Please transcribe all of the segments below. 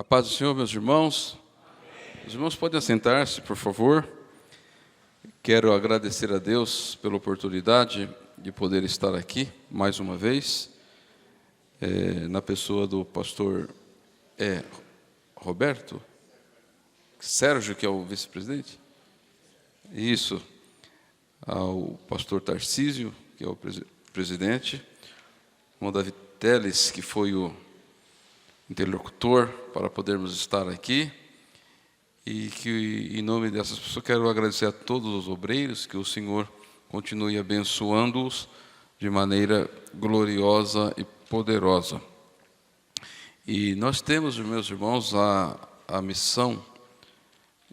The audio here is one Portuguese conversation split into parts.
A paz do Senhor, meus irmãos. Os irmãos podem assentar-se, por favor. Quero agradecer a Deus pela oportunidade de poder estar aqui mais uma vez, na pessoa do pastor Roberto, Sérgio, que é o vice-presidente. Isso, ao pastor Tarcísio, que é o presidente, o irmão Davi Teles, que foi o interlocutor para podermos estar aqui, e que, em nome dessas pessoas, quero agradecer a todos os obreiros, que o Senhor continue abençoando-os de maneira gloriosa e poderosa. E nós temos, meus irmãos, a missão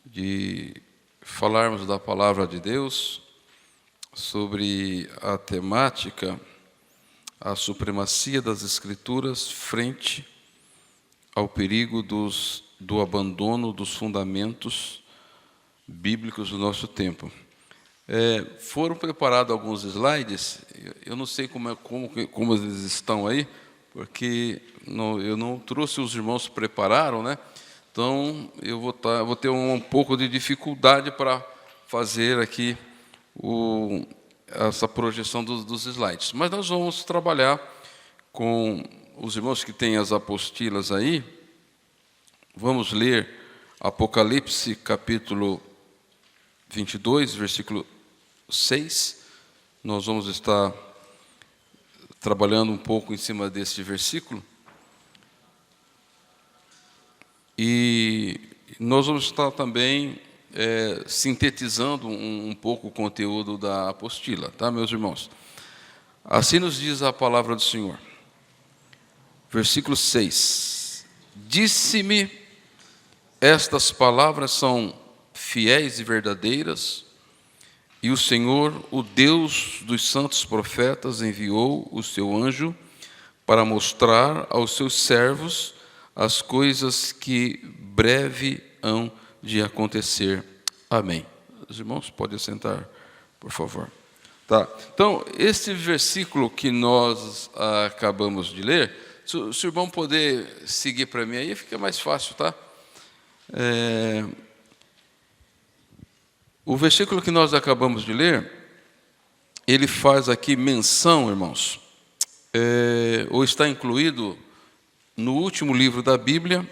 de falarmos da palavra de Deus sobre a temática, a supremacia das Escrituras frente ao perigo do abandono dos fundamentos bíblicos do nosso tempo. Foram preparados alguns slides, eu não sei como eles estão aí, porque eu não trouxe, os irmãos prepararam, né? Então, eu vou ter um pouco de dificuldade para fazer aqui essa projeção dos slides. Mas nós vamos trabalhar com os irmãos que têm as apostilas aí. Vamos ler Apocalipse, capítulo 22, versículo 6. Nós vamos estar trabalhando um pouco em cima desse versículo. E nós vamos estar também sintetizando um pouco o conteúdo da apostila, tá, meus irmãos? Assim nos diz a palavra do Senhor. Versículo 6. Disse-me, estas palavras são fiéis e verdadeiras, e o Senhor, o Deus dos santos profetas, enviou o seu anjo para mostrar aos seus servos as coisas que breve hão de acontecer. Amém. Os irmãos podem sentar, por favor. Tá. Então, esse versículo que nós acabamos de ler, se o irmão poder seguir para mim aí, fica mais fácil, tá? O versículo que nós acabamos de ler, ele faz aqui menção, irmãos, ou está incluído no último livro da Bíblia,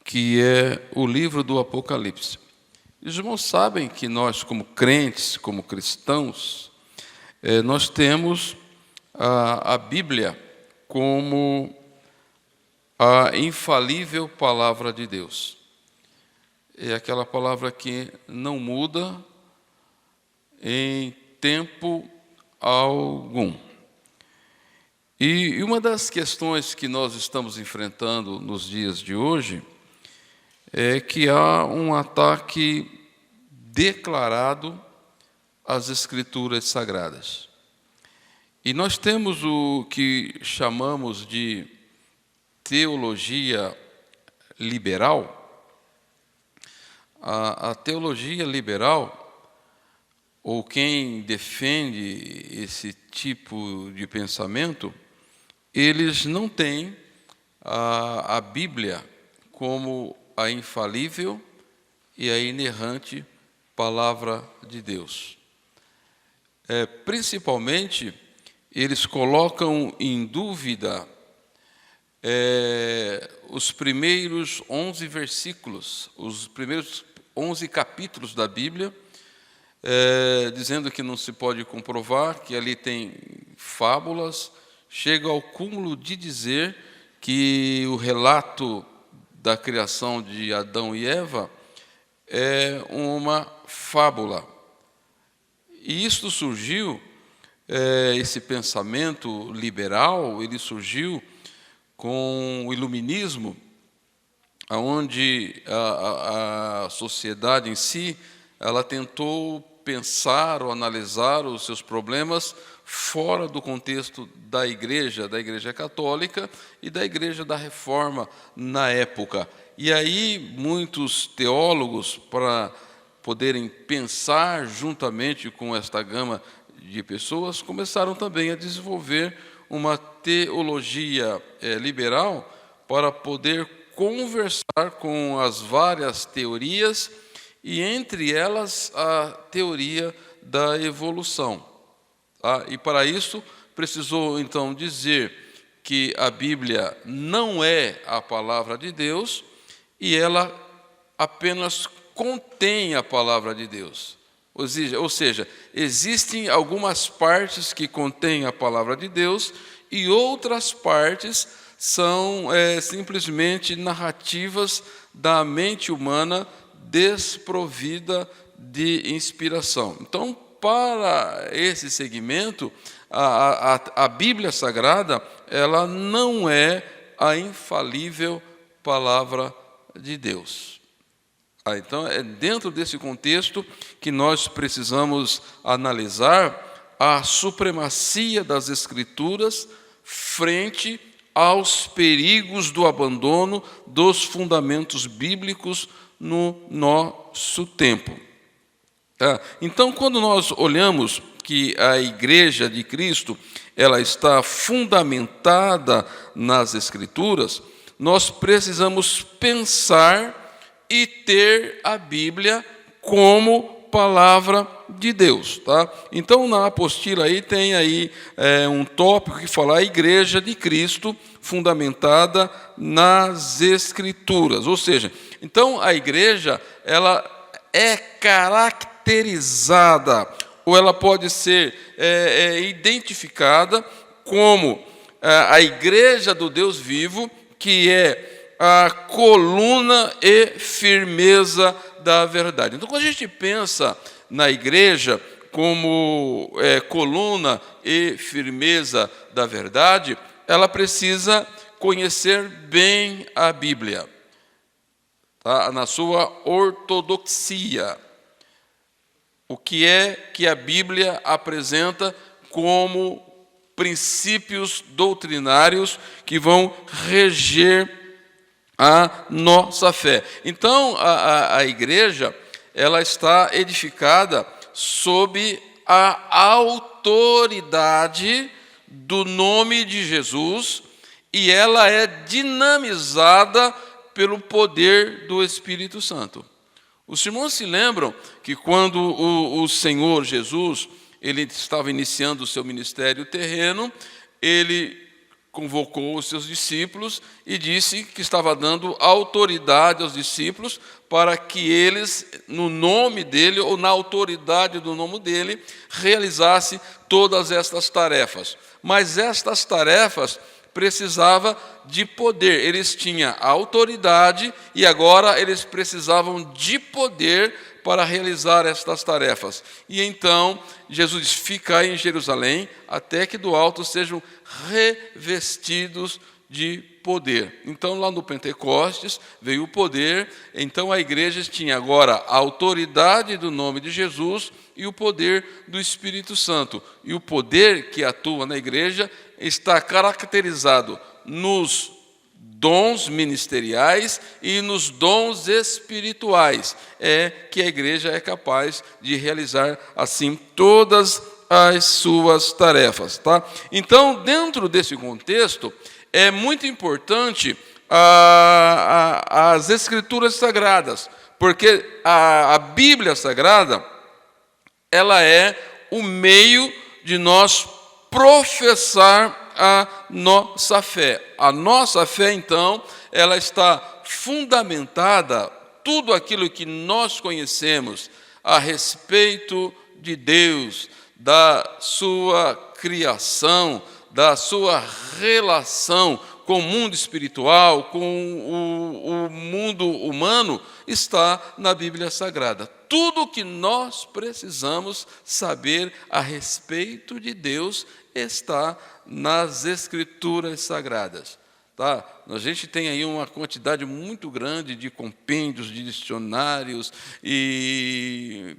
que é o livro do Apocalipse. Os irmãos sabem que nós, como crentes, como cristãos, nós temos a Bíblia como a infalível palavra de Deus. É aquela palavra que não muda em tempo algum. E uma das questões que nós estamos enfrentando nos dias de hoje é que há um ataque declarado às Escrituras Sagradas. E nós temos o que chamamos de teologia liberal. A teologia liberal, ou quem defende esse tipo de pensamento, eles não têm a Bíblia como a infalível e a inerrante palavra de Deus. Principalmente, eles colocam em dúvida os primeiros 11 versículos, os primeiros 11 capítulos da Bíblia, dizendo que não se pode comprovar, que ali tem fábulas, chega ao cúmulo de dizer que o relato da criação de Adão e Eva é uma fábula. E isto surgiu, esse pensamento liberal, ele surgiu com o iluminismo, onde a sociedade em si, ela tentou pensar ou analisar os seus problemas fora do contexto da Igreja Católica e da Igreja da Reforma na época. E aí muitos teólogos, para poderem pensar juntamente com esta gama de pessoas, começaram também a desenvolver uma teologia liberal para poder conversar com as várias teorias, e entre elas a teoria da evolução. Tá? E para isso precisou então dizer que a Bíblia não é a palavra de Deus e ela apenas contém a palavra de Deus. Ou seja, existem algumas partes que contêm a palavra de Deus e outras partes são simplesmente narrativas da mente humana desprovida de inspiração. Então, para esse segmento, a Bíblia Sagrada, ela não é a infalível palavra de Deus. Então, é dentro desse contexto que nós precisamos analisar a supremacia das Escrituras frente aos perigos do abandono dos fundamentos bíblicos no nosso tempo. Então, quando nós olhamos que a Igreja de Cristo ela está fundamentada nas Escrituras, nós precisamos pensar e ter a Bíblia como palavra de Deus. Tá? Então, na apostila aí tem aí, um tópico que fala a Igreja de Cristo fundamentada nas Escrituras. Ou seja, então a igreja ela é caracterizada, ou ela pode ser identificada como a Igreja do Deus vivo, que é a coluna e firmeza da verdade. Então, quando a gente pensa na igreja como coluna e firmeza da verdade, ela precisa conhecer bem a Bíblia, tá? Na sua ortodoxia. O que é que a Bíblia apresenta como princípios doutrinários que vão reger a nossa fé. Então, a igreja ela está edificada sob a autoridade do nome de Jesus e ela é dinamizada pelo poder do Espírito Santo. Os irmãos se lembram que quando o Senhor Jesus ele estava iniciando o seu ministério terreno, ele convocou os seus discípulos e disse que estava dando autoridade aos discípulos para que eles, no nome dele ou na autoridade do nome dele, realizassem todas estas tarefas. Mas estas tarefas precisavam de poder. Eles tinham autoridade e agora eles precisavam de poder para realizar estas tarefas. E então Jesus diz: ficai em Jerusalém até que do alto sejam revestidos de poder. Então lá no Pentecostes veio o poder, então a igreja tinha agora a autoridade do nome de Jesus e o poder do Espírito Santo. E o poder que atua na igreja está caracterizado nos dons ministeriais e nos dons espirituais. É que a igreja é capaz de realizar assim todas as suas tarefas. Tá? Então, dentro desse contexto, é muito importante as Escrituras Sagradas, porque a Bíblia Sagrada ela é o meio de nós professar a nossa fé. A nossa fé, então, ela está fundamentada, tudo aquilo que nós conhecemos a respeito de Deus, da sua criação, da sua relação com o mundo espiritual, com o mundo humano, está na Bíblia Sagrada. Tudo o que nós precisamos saber a respeito de Deus está nas Escrituras Sagradas. Tá? A gente tem aí uma quantidade muito grande de compêndios, de dicionários e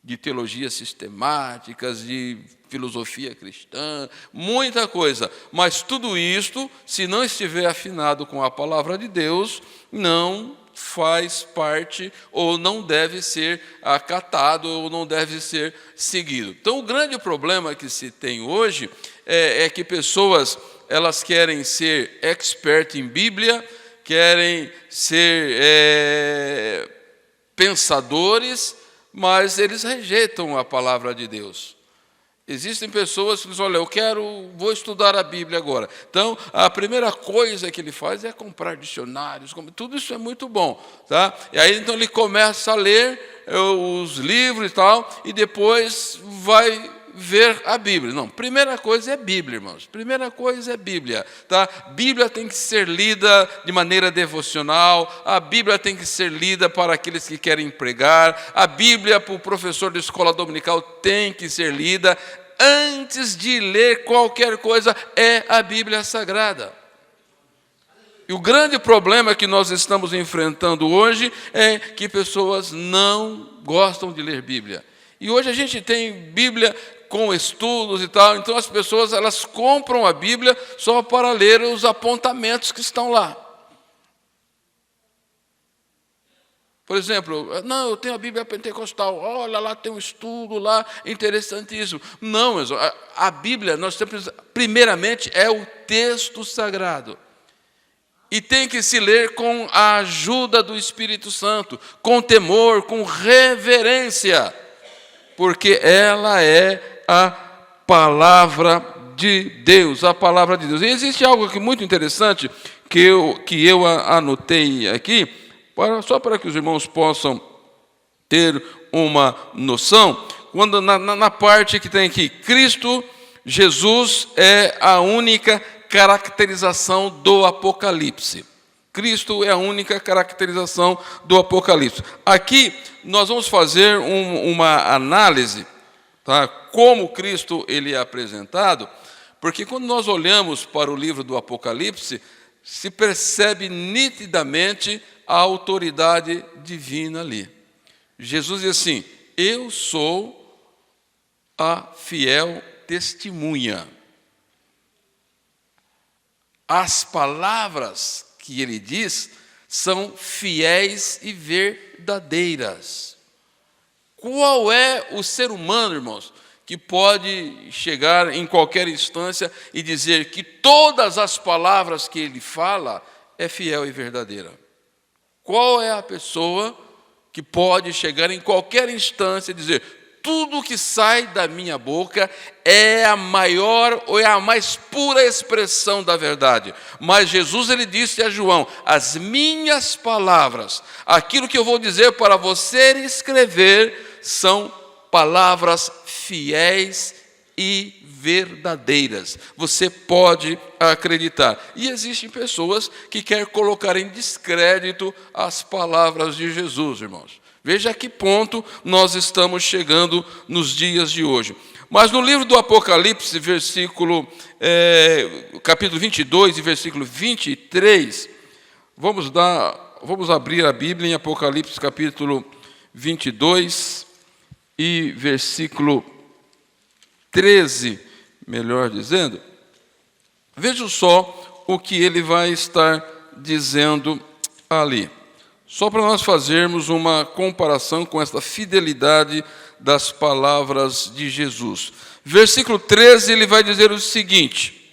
de teologias sistemáticas, de filosofia cristã, muita coisa. Mas tudo isto, se não estiver afinado com a palavra de Deus, não faz parte ou não deve ser acatado ou não deve ser seguido. Então, o grande problema que se tem hoje é que pessoas elas querem ser expert em Bíblia, querem ser pensadores, mas eles rejeitam a palavra de Deus. Existem pessoas que dizem, olha, vou estudar a Bíblia agora. Então, a primeira coisa que ele faz é comprar dicionários, tudo isso é muito bom. Tá? E aí, então, ele começa a ler os livros e tal, e depois vai ver a Bíblia. Não, primeira coisa é Bíblia, irmãos. Primeira coisa é Bíblia. Tá? Bíblia tem que ser lida de maneira devocional, a Bíblia tem que ser lida para aqueles que querem pregar, a Bíblia para o professor de escola dominical tem que ser lida. Antes de ler qualquer coisa, é a Bíblia Sagrada. E o grande problema que nós estamos enfrentando hoje é que pessoas não gostam de ler Bíblia. E hoje a gente tem Bíblia com estudos e tal, então as pessoas elas compram a Bíblia só para ler os apontamentos que estão lá. Por exemplo, não, eu tenho a Bíblia pentecostal, olha lá, tem um estudo lá, interessantíssimo. Não, a Bíblia, nós temos, primeiramente, é o texto sagrado. E tem que se ler com a ajuda do Espírito Santo, com temor, com reverência, porque ela é a palavra de Deus, a palavra de Deus. E existe algo aqui muito interessante que eu anotei aqui, só para que os irmãos possam ter uma noção, quando na parte que tem aqui, Cristo, Jesus é a única caracterização do Apocalipse. Cristo é a única caracterização do Apocalipse. Aqui nós vamos fazer uma análise, tá? Como Cristo ele é apresentado, porque quando nós olhamos para o livro do Apocalipse, se percebe nitidamente a autoridade divina ali. Jesus diz assim, eu sou a fiel testemunha. As palavras que ele diz são fiéis e verdadeiras. Qual é o ser humano, irmãos, que pode chegar em qualquer instância e dizer que todas as palavras que ele fala é fiel e verdadeira? Qual é a pessoa que pode chegar em qualquer instância e dizer tudo que sai da minha boca é a maior ou é a mais pura expressão da verdade? Mas Jesus ele disse a João, as minhas palavras, aquilo que eu vou dizer para você escrever, são palavras fiéis e verdadeiras. Você pode acreditar. E existem pessoas que querem colocar em descrédito as palavras de Jesus, irmãos. Veja a que ponto nós estamos chegando nos dias de hoje. Mas no livro do Apocalipse, capítulo 22 e versículo 23, vamos abrir a Bíblia em Apocalipse capítulo 22 e versículo 13, melhor dizendo. Veja só o que ele vai estar dizendo ali. Só para nós fazermos uma comparação com esta fidelidade das palavras de Jesus. Versículo 13, ele vai dizer o seguinte: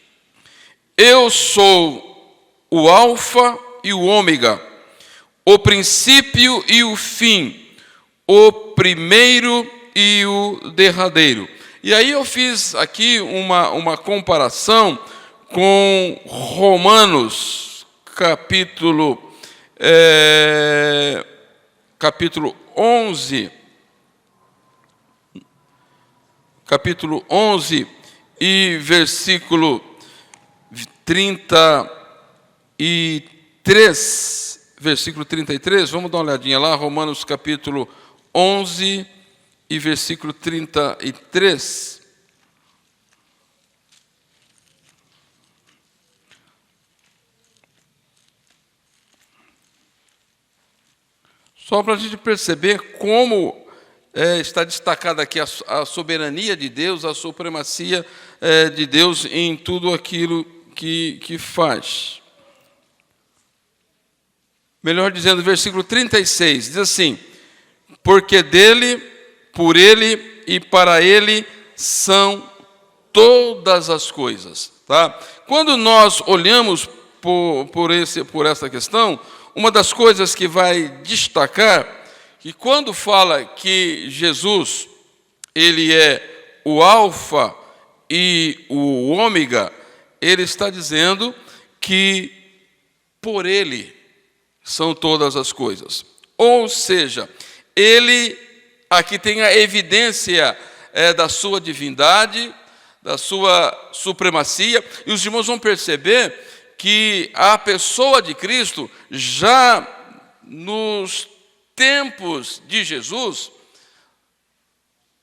eu sou o alfa e o ômega, o princípio e o fim, o primeiro e o derradeiro. E aí eu fiz aqui uma comparação com Romanos, capítulo 11, e versículo 33, vamos dar uma olhadinha lá, Romanos capítulo 11 e versículo 33. Só para a gente perceber como está destacada aqui a soberania de Deus, a supremacia de Deus em tudo aquilo que faz. Melhor dizendo, versículo 36, diz assim: porque dele, por ele e para ele são todas as coisas. Tá? Quando nós olhamos por essa questão, uma das coisas que vai destacar, que quando fala que Jesus, ele é o alfa e o ômega, ele está dizendo que por ele são todas as coisas. Ou seja, ele, aqui tem a evidência da sua divindade, da sua supremacia, e os irmãos vão perceber que a pessoa de Cristo, já nos tempos de Jesus,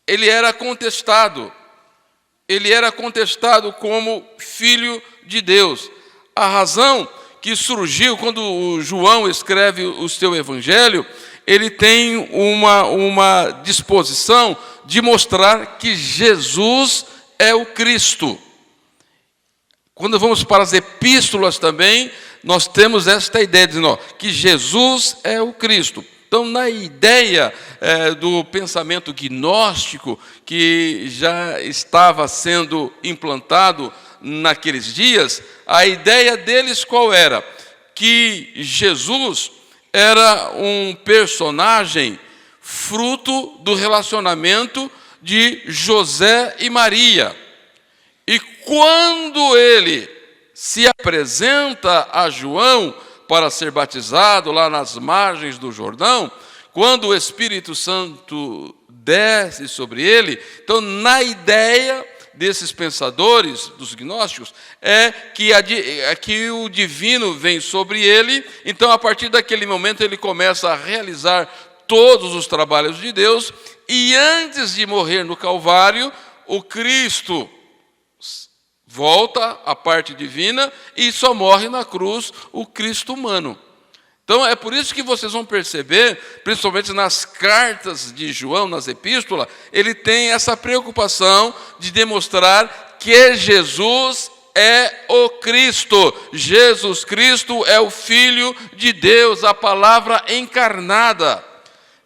ele era contestado como filho de Deus. A razão que surgiu quando o João escreve o seu evangelho, ele tem uma disposição de mostrar que Jesus é o Cristo. Quando vamos para as epístolas também, nós temos esta ideia, dizendo que Jesus é o Cristo. Então, na ideia do pensamento gnóstico, que já estava sendo implantado naqueles dias, a ideia deles qual era? Que Jesus era um personagem fruto do relacionamento de José e Maria. E quando ele se apresenta a João para ser batizado lá nas margens do Jordão, quando o Espírito Santo desce sobre ele, então na ideia desses pensadores, dos gnósticos, é que o divino vem sobre ele, então a partir daquele momento ele começa a realizar todos os trabalhos de Deus, e antes de morrer no Calvário, o Cristo volta à parte divina e só morre na cruz o Cristo humano. Então é por isso que vocês vão perceber, principalmente nas cartas de João, nas epístolas, ele tem essa preocupação de demonstrar que Jesus é o Cristo. Jesus Cristo é o Filho de Deus, a palavra encarnada.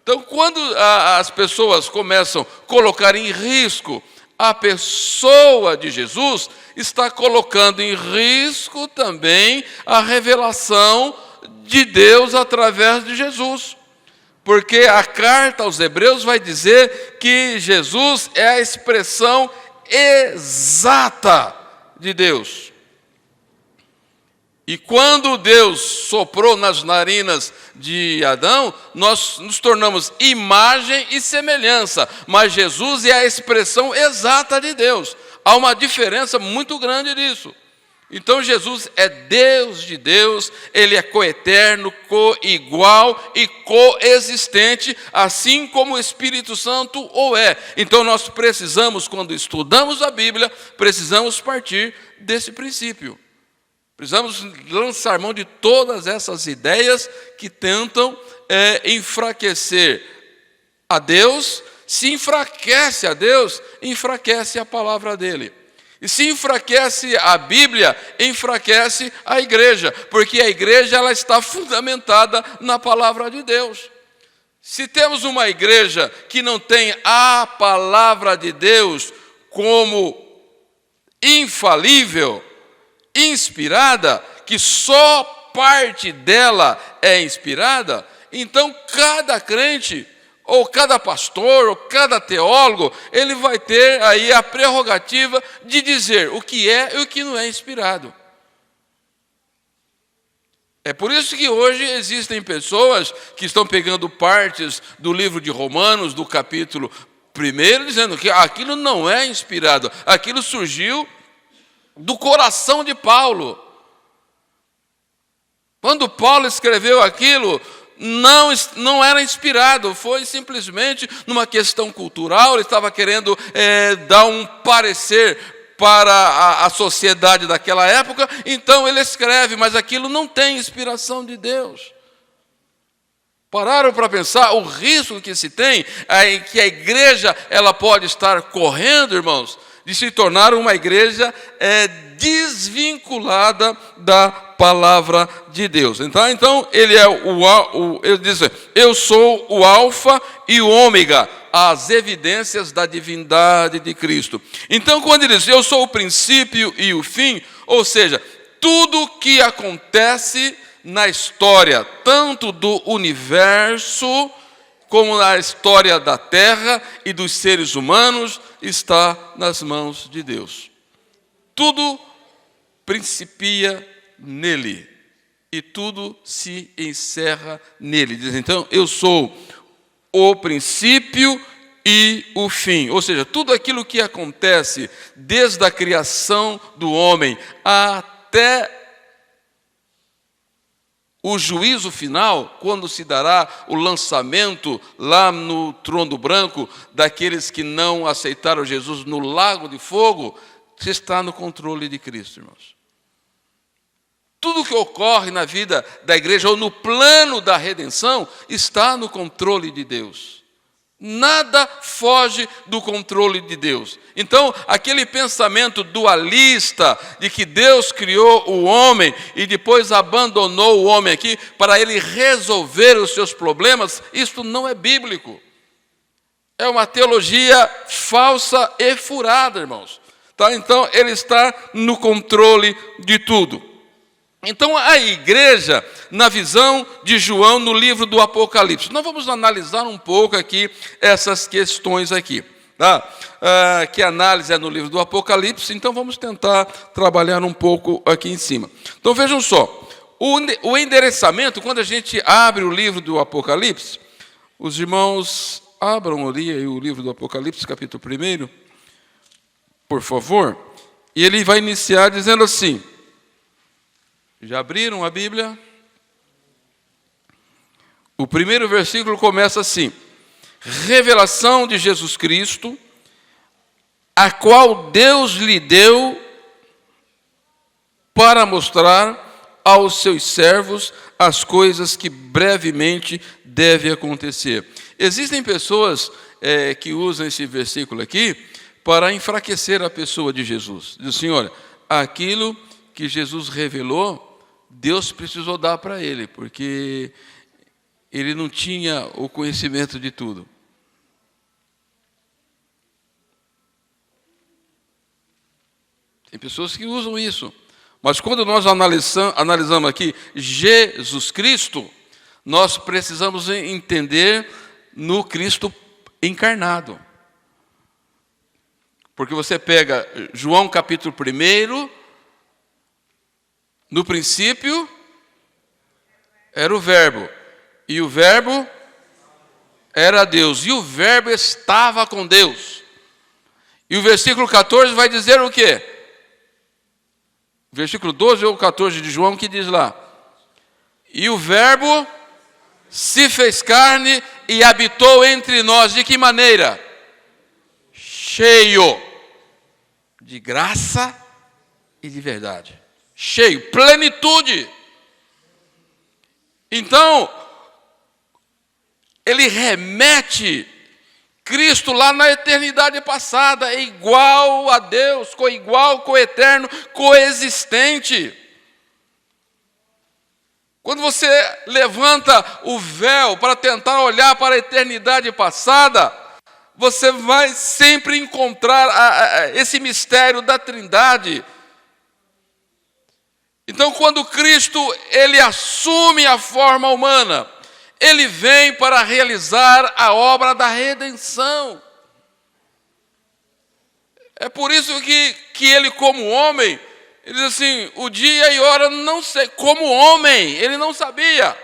Então quando as pessoas começam a colocar em risco a pessoa de Jesus, está colocando em risco também a revelação de Deus através de Jesus. Porque a carta aos Hebreus vai dizer que Jesus é a expressão exata de Deus. E quando Deus soprou nas narinas de Adão, nós nos tornamos imagem e semelhança, mas Jesus é a expressão exata de Deus. Há uma diferença muito grande nisso. Então Jesus é Deus de Deus, ele é coeterno, coigual e coexistente, assim como o Espírito Santo o é. Então nós precisamos, quando estudamos a Bíblia, precisamos partir desse princípio. Precisamos lançar mão de todas essas ideias que tentam enfraquecer a Deus. Se enfraquece a Deus, enfraquece a palavra dele. E se enfraquece a Bíblia, enfraquece a igreja, porque a igreja ela está fundamentada na palavra de Deus. Se temos uma igreja que não tem a palavra de Deus como infalível, inspirada, que só parte dela é inspirada, então cada crente, ou cada pastor, ou cada teólogo, ele vai ter aí a prerrogativa de dizer o que é e o que não é inspirado. É por isso que hoje existem pessoas que estão pegando partes do livro de Romanos, do capítulo 1, dizendo que aquilo não é inspirado, aquilo surgiu do coração de Paulo. Quando Paulo escreveu aquilo, não era inspirado, foi simplesmente numa questão cultural, ele estava querendo dar um parecer para a sociedade daquela época, então ele escreve, mas aquilo não tem inspiração de Deus. Pararam para pensar o risco que se tem, que a igreja ela pode estar correndo, irmãos, de se tornar uma igreja desvinculada da palavra de Deus. Então ele é ele diz: eu sou o alfa e o ômega, as evidências da divindade de Cristo. Então quando ele diz: eu sou o princípio e o fim, ou seja, tudo que acontece na história, tanto do universo, como na história da terra e dos seres humanos, está nas mãos de Deus. Tudo principia nele e tudo se encerra nele. Diz então, eu sou o princípio e o fim. Ou seja, tudo aquilo que acontece desde a criação do homem até o juízo final, quando se dará o lançamento lá no trono branco daqueles que não aceitaram Jesus no lago de fogo, está no controle de Cristo, irmãos. Tudo que ocorre na vida da igreja ou no plano da redenção está no controle de Deus. Nada foge do controle de Deus. Então, aquele pensamento dualista de que Deus criou o homem e depois abandonou o homem aqui para ele resolver os seus problemas, isto não é bíblico. É uma teologia falsa e furada, irmãos. Tá? Então, ele está no controle de tudo. Então, a igreja, na visão de João, no livro do Apocalipse. Nós vamos analisar um pouco aqui essas questões aqui. Tá? Que análise é no livro do Apocalipse, então vamos tentar trabalhar um pouco aqui em cima. Então, vejam só. O endereçamento, quando a gente abre o livro do Apocalipse, os irmãos abram ali o livro do Apocalipse, capítulo 1, por favor, e ele vai iniciar dizendo assim. Já abriram a Bíblia? O primeiro versículo começa assim: revelação de Jesus Cristo, a qual Deus lhe deu para mostrar aos seus servos as coisas que brevemente devem acontecer. Existem pessoas que usam esse versículo aqui para enfraquecer a pessoa de Jesus. Diz assim, olha, aquilo que Jesus revelou, Deus precisou dar para ele, porque ele não tinha o conhecimento de tudo. Tem pessoas que usam isso. Mas quando nós analisamos aqui Jesus Cristo, nós precisamos entender no Cristo encarnado. Porque você pega João capítulo 1, no princípio era o Verbo, e o Verbo era Deus, e o Verbo estava com Deus. E o versículo 14 vai dizer o quê? Versículo 12 ou 14 de João, que diz lá: e o Verbo se fez carne e habitou entre nós. De que maneira? Cheio de graça e de verdade. Cheio, plenitude. Então, ele remete Cristo lá na eternidade passada, é igual a Deus, coigual, coeterno, coexistente. Quando você levanta o véu para tentar olhar para a eternidade passada, você vai sempre encontrar esse mistério da Trindade. Então, quando Cristo ele assume a forma humana, ele vem para realizar a obra da redenção. É por isso que ele, como homem, ele diz assim, o dia e hora não sei. Como homem, ele não sabia.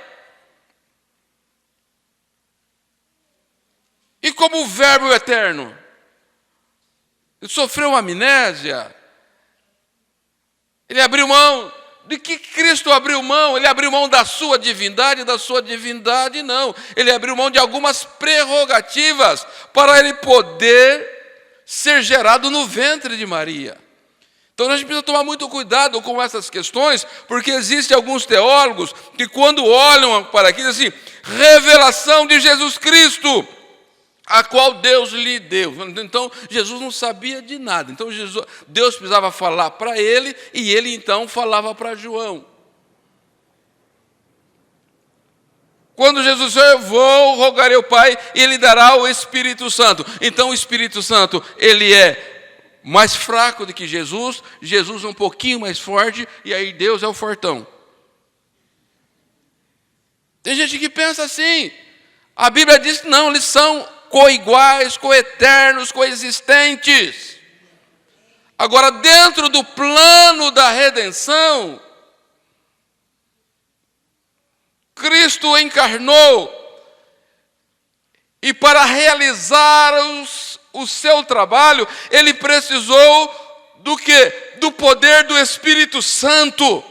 E como o Verbo eterno, ele sofreu amnésia. Ele abriu mão. De que Cristo abriu mão? Ele abriu mão da sua divindade não. Ele abriu mão de algumas prerrogativas para ele poder ser gerado no ventre de Maria. Então a gente precisa tomar muito cuidado com essas questões, porque existem alguns teólogos que quando olham para aqui dizem assim, revelação de Jesus Cristo, a qual Deus lhe deu. Então, Jesus não sabia de nada. Então, Deus precisava falar para ele, e ele, então, falava para João. Quando Jesus disse, eu vou, rogarei ao Pai, e Ele dará o Espírito Santo. Então, o Espírito Santo, ele é mais fraco do que Jesus, Jesus um pouquinho mais forte, e aí Deus é o fortão. Tem gente que pensa assim. A Bíblia diz que não, eles são coiguais, coeternos, coexistentes. Agora, dentro do plano da redenção, Cristo encarnou, e para realizar o seu trabalho, ele precisou do quê? Do poder do Espírito Santo.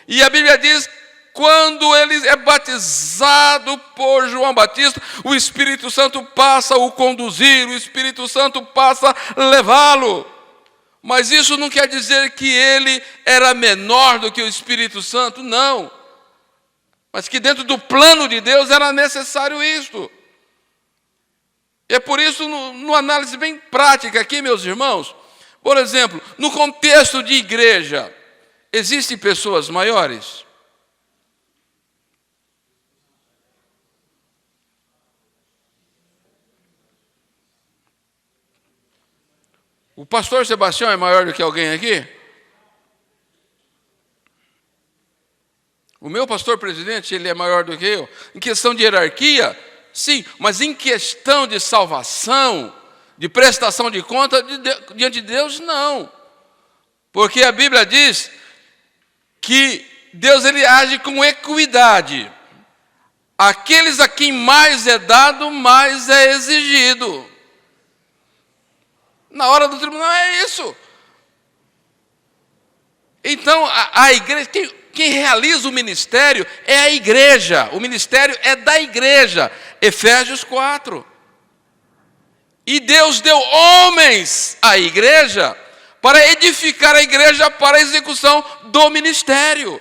E a Bíblia diz, quando ele é batizado por João Batista, o Espírito Santo passa a o conduzir, o Espírito Santo passa a levá-lo. Mas isso não quer dizer que ele era menor do que o Espírito Santo, não. Mas que dentro do plano de Deus era necessário isto. É por isso, numa análise bem prática aqui, meus irmãos, por exemplo, no contexto de igreja, existem pessoas maiores? O pastor Sebastião é maior do que alguém aqui? O meu pastor presidente, ele é maior do que eu? Em questão de hierarquia, sim, mas em questão de salvação, de prestação de conta diante de Deus, não. Porque a Bíblia diz que Deus ele age com equidade. Aqueles a quem mais é dado, mais é exigido. Na hora do tribunal é isso. Então, a igreja, quem realiza o ministério é a igreja. O ministério é da igreja. Efésios 4. E Deus deu homens à igreja para edificar a igreja para a execução do ministério.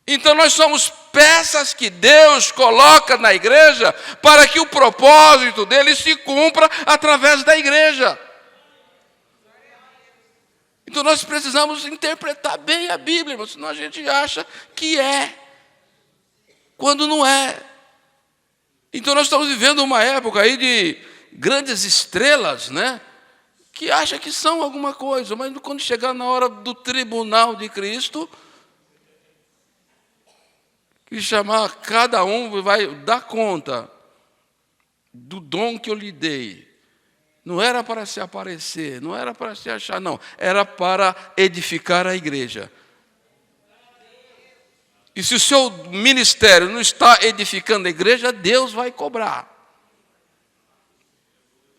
Então nós somos peças que Deus coloca na igreja para que o propósito dele se cumpra através da igreja. Então nós precisamos interpretar bem a Bíblia, senão a gente acha que é, quando não é. Então nós estamos vivendo uma época aí de grandes estrelas, né? Que acham que são alguma coisa, mas quando chegar na hora do tribunal de Cristo, que chamar cada um vai dar conta do dom que eu lhe dei. Não era para se aparecer, não era para se achar, não. Era para edificar a igreja. E se o seu ministério não está edificando a igreja, Deus vai cobrar.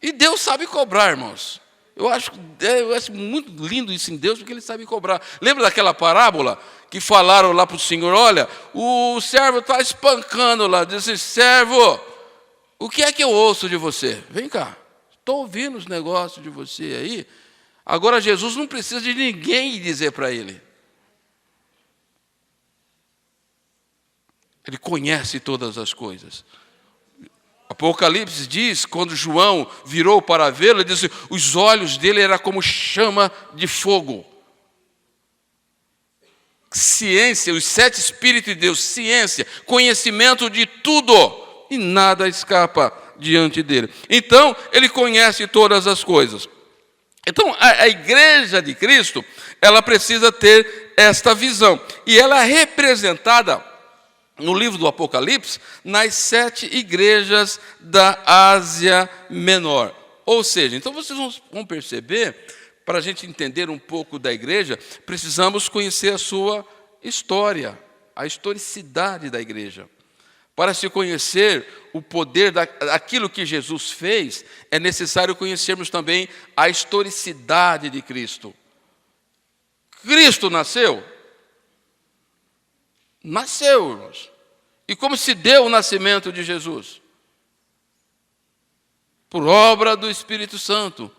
E Deus sabe cobrar, irmãos. Eu acho muito lindo isso em Deus, porque Ele sabe cobrar. Lembra daquela parábola que falaram lá para o Senhor? Olha, o servo está espancando lá. Disse, servo, o que é que eu ouço de você? Vem cá, estou ouvindo os negócios de você aí. Agora Jesus não precisa de ninguém dizer para ele. Ele conhece todas as coisas. Apocalipse diz, quando João virou para vê-lo, ele disse, os olhos dele eram como chama de fogo. Ciência, os 7 Espíritos de Deus, ciência, conhecimento de tudo, e nada escapa diante dele. Então, ele conhece todas as coisas. Então, a igreja de Cristo, ela precisa ter esta visão, e ela é representada no livro do Apocalipse, nas 7 igrejas da Ásia Menor. Ou seja, então vocês vão perceber, para a gente entender um pouco da igreja, precisamos conhecer a sua história, a historicidade da igreja. Para se conhecer o poder daquilo que Jesus fez, é necessário conhecermos também a historicidade de Cristo. Cristo nasceu? Nasceu, irmãos. E como se deu o nascimento de Jesus? Por obra do Espírito Santo.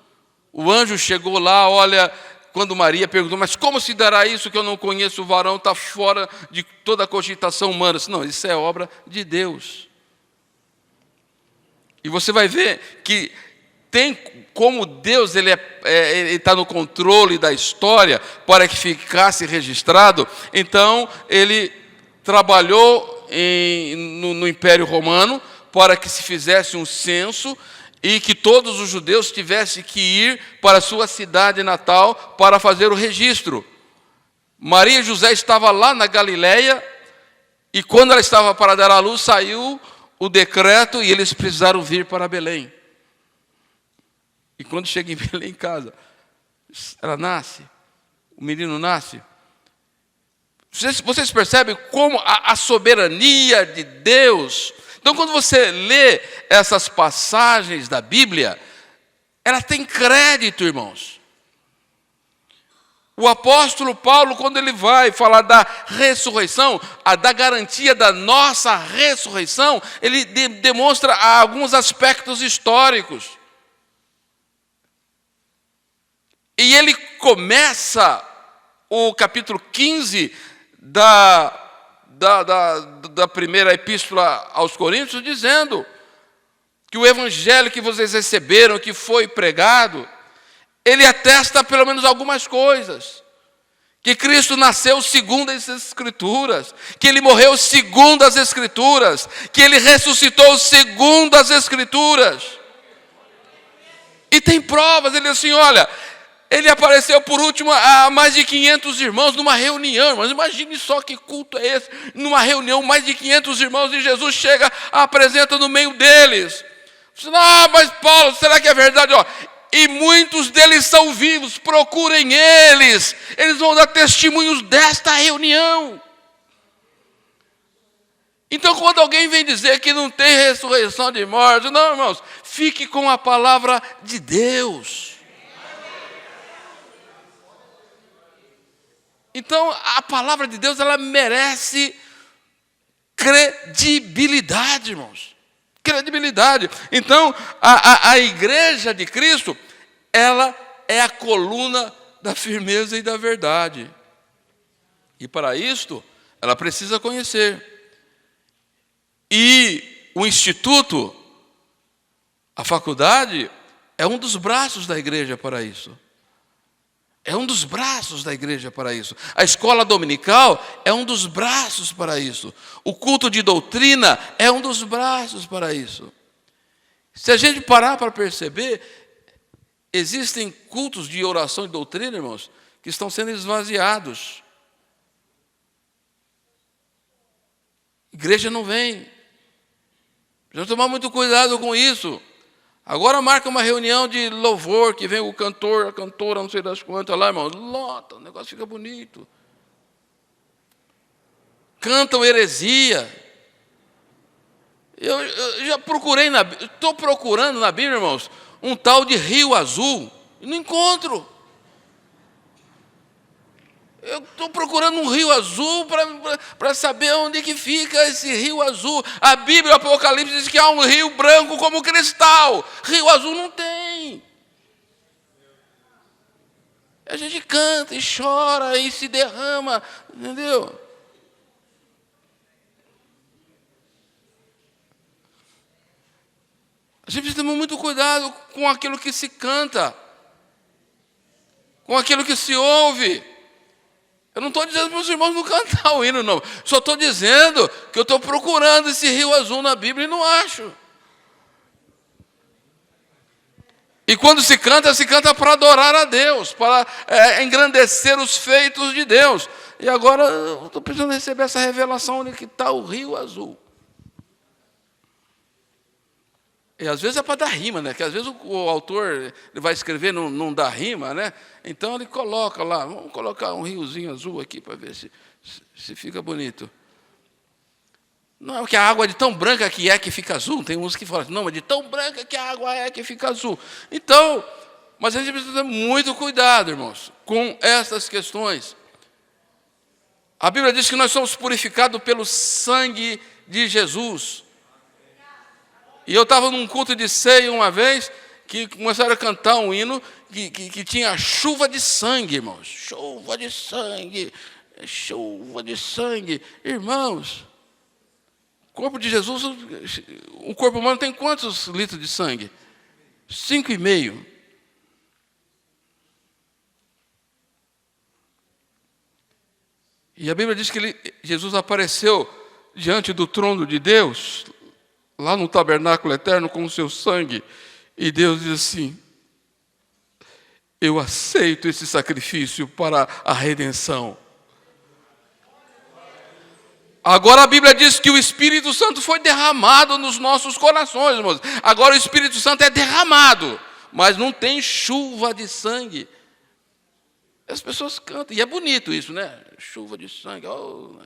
O anjo chegou lá, olha, quando Maria perguntou, mas como se dará isso que eu não conheço o varão, está fora de toda a cogitação humana? Não, isso é obra de Deus. E você vai ver que tem como Deus ele está no controle da história para que ficasse registrado. Então, ele trabalhou no Império Romano para que se fizesse um censo e que todos os judeus tivessem que ir para a sua cidade natal para fazer o registro. Maria e José estavam lá na Galileia, e quando ela estava para dar à luz, saiu o decreto e eles precisaram vir para Belém. E quando chega em Belém, em casa, ela nasce, o menino nasce. Vocês percebem como a soberania de Deus. Então, quando você lê essas passagens da Bíblia, ela tem crédito, irmãos. O apóstolo Paulo, quando ele vai falar da ressurreição, da garantia da nossa ressurreição, ele demonstra alguns aspectos históricos. E ele começa o capítulo 15 da primeira epístola aos Coríntios, dizendo que o evangelho que vocês receberam, que foi pregado, ele atesta pelo menos algumas coisas. Que Cristo nasceu segundo as Escrituras, que Ele morreu segundo as Escrituras, que Ele ressuscitou segundo as Escrituras. E tem provas, ele diz assim, olha, ele apareceu por último a mais de 500 irmãos numa reunião. Mas imagine só que culto é esse. Numa reunião, mais de 500 irmãos, e Jesus chega, apresenta no meio deles. Mas Paulo, será que é verdade? E muitos deles são vivos, procurem eles. Eles vão dar testemunhos desta reunião. Então, quando alguém vem dizer que não tem ressurreição de mortos, não, irmãos, fique com a palavra de Deus. Então, a palavra de Deus, ela merece credibilidade, irmãos. Credibilidade. Então, a igreja de Cristo, ela é a coluna da firmeza e da verdade. E para isto, ela precisa conhecer. E o instituto, a faculdade, é um dos braços da igreja para isso. É um dos braços da igreja para isso. A escola dominical é um dos braços para isso. O culto de doutrina é um dos braços para isso. Se a gente parar para perceber, existem cultos de oração e doutrina, irmãos, que estão sendo esvaziados. Igreja não vem. Precisamos tomar muito cuidado com isso. Agora marca uma reunião de louvor, que vem o cantor, a cantora, não sei das quantas lá, irmão. Lota, o negócio fica bonito. Cantam heresia. Eu já procurei, estou procurando na Bíblia, irmãos, um tal de Rio Azul. E não encontro. Eu estou procurando um rio azul para saber onde que fica esse rio azul. A Bíblia, o Apocalipse, diz que há um rio branco como cristal. Rio azul não tem. A gente canta e chora e se derrama, entendeu? A gente precisa ter muito cuidado com aquilo que se canta, com aquilo que se ouve. Eu não estou dizendo para os irmãos não cantar o hino, não. Só estou dizendo que eu estou procurando esse rio azul na Bíblia e não acho. E quando se canta para adorar a Deus, para engrandecer os feitos de Deus. E agora eu estou precisando receber essa revelação onde que está o rio azul. E às vezes é para dar rima, né? Que às vezes o autor ele vai escrever, não dá rima, né? Então ele coloca lá, vamos colocar um riozinho azul aqui para ver se fica bonito. Não é que a água é de tão branca que é que fica azul. Tem uns que falam assim, não, mas de tão branca que a água é que fica azul. Então, mas a gente precisa ter muito cuidado, irmãos, com essas questões. A Bíblia diz que nós somos purificados pelo sangue de Jesus. E eu estava num culto de ceia uma vez, que começaram a cantar um hino que tinha chuva de sangue, irmãos. Chuva de sangue, chuva de sangue. Irmãos, o corpo de Jesus, o corpo humano tem quantos litros de sangue? 5,5. E a Bíblia diz que Jesus apareceu diante do trono de Deus, lá no tabernáculo eterno, com o seu sangue, E Deus diz assim: eu aceito esse sacrifício para a redenção. Agora a Bíblia diz que o Espírito Santo foi derramado nos nossos corações, irmãos. Agora o Espírito Santo é derramado, mas não tem chuva de sangue. As pessoas cantam, e é bonito isso, né? Chuva de sangue. Oh,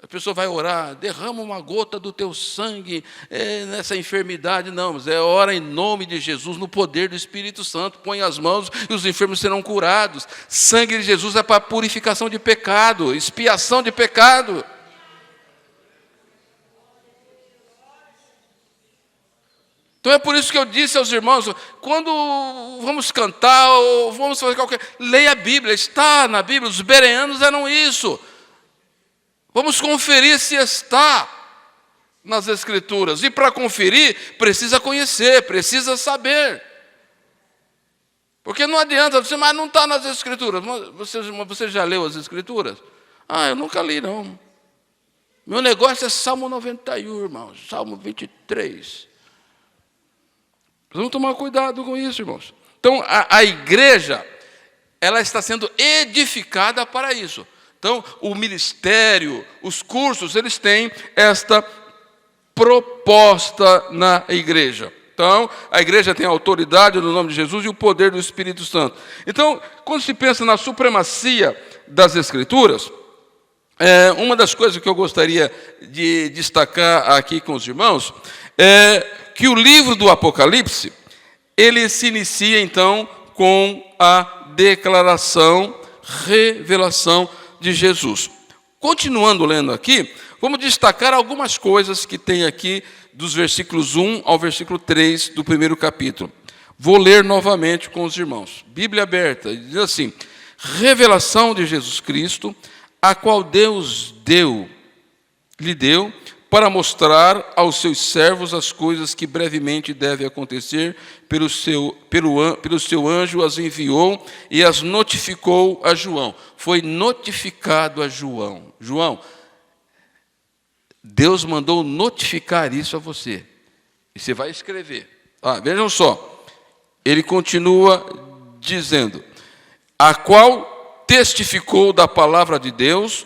a pessoa vai orar, derrama uma gota do teu sangue nessa enfermidade. Não, mas ora em nome de Jesus, no poder do Espírito Santo. Põe as mãos e os enfermos serão curados. Sangue de Jesus é para purificação de pecado, expiação de pecado. Então é por isso que eu disse aos irmãos, quando vamos cantar ou vamos fazer qualquer... leia a Bíblia, está na Bíblia, os bereanos eram isso. Vamos conferir se está nas Escrituras. E para conferir, precisa conhecer, precisa saber. Porque não adianta você, mas não está nas Escrituras. Você já leu as Escrituras? Eu nunca li, não. Meu negócio é Salmo 91, irmãos, Salmo 23. Vamos tomar cuidado com isso, irmãos. Então, a igreja, ela está sendo edificada para isso. Então, o ministério, os cursos, eles têm esta proposta na igreja. Então, a igreja tem a autoridade no nome de Jesus e o poder do Espírito Santo. Então, quando se pensa na supremacia das Escrituras, uma das coisas que eu gostaria de destacar aqui com os irmãos é que o livro do Apocalipse, ele se inicia então com a declaração, revelação de Jesus. Continuando lendo aqui, vamos destacar algumas coisas que tem aqui dos versículos 1 ao versículo 3 do primeiro capítulo. Vou ler novamente com os irmãos. Bíblia aberta, diz assim: revelação de Jesus Cristo, a qual Deus lhe deu para mostrar aos seus servos as coisas que brevemente devem acontecer, pelo seu anjo as enviou e as notificou a João. Foi notificado a João. João, Deus mandou notificar isso a você. E você vai escrever. Vejam só. Ele continua dizendo: a qual testificou da palavra de Deus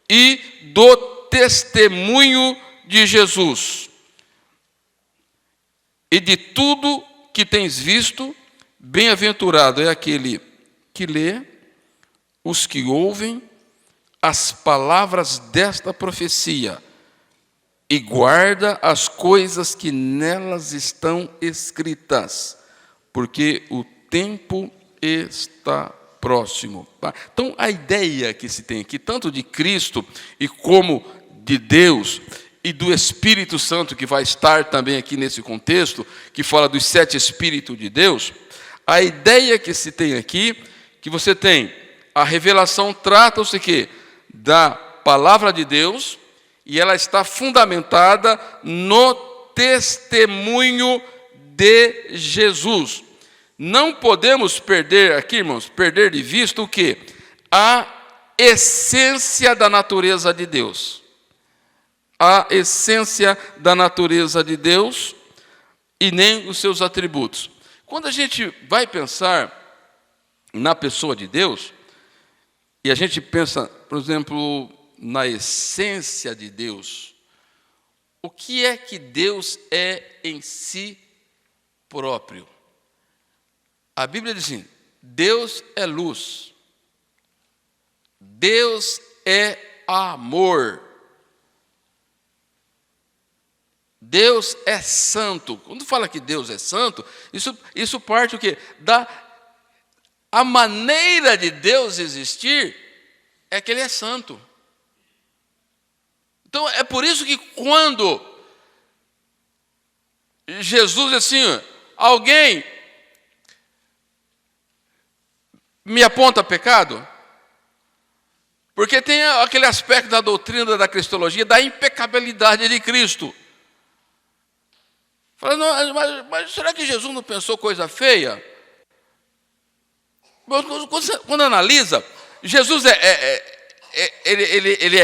e do testemunho de Jesus, e de tudo que tens visto, bem-aventurado é aquele que lê, os que ouvem as palavras desta profecia e guarda as coisas que nelas estão escritas, porque o tempo está próximo. Então, a ideia que se tem aqui, tanto de Cristo e como de Deus e do Espírito Santo, que vai estar também aqui nesse contexto, que fala dos 7 Espíritos de Deus, a ideia que se tem aqui, que você tem, a revelação trata-se que da palavra de Deus, e ela está fundamentada no testemunho de Jesus. Não podemos perder aqui, irmãos, perder de vista o quê? A essência da natureza de Deus. A essência da natureza de Deus e nem os seus atributos. Quando a gente vai pensar na pessoa de Deus, e a gente pensa, por exemplo, na essência de Deus, o que é que Deus é em si próprio? A Bíblia diz assim: Deus é luz, Deus é amor, Deus é santo. Quando fala que Deus é santo, isso parte o quê? A maneira de Deus existir é que Ele é santo. Então, é por isso que quando Jesus diz assim: alguém me aponta pecado, porque tem aquele aspecto da doutrina da cristologia, da impecabilidade de Cristo. Fala, não, mas será que Jesus não pensou coisa feia? Quando analisa, Jesus ele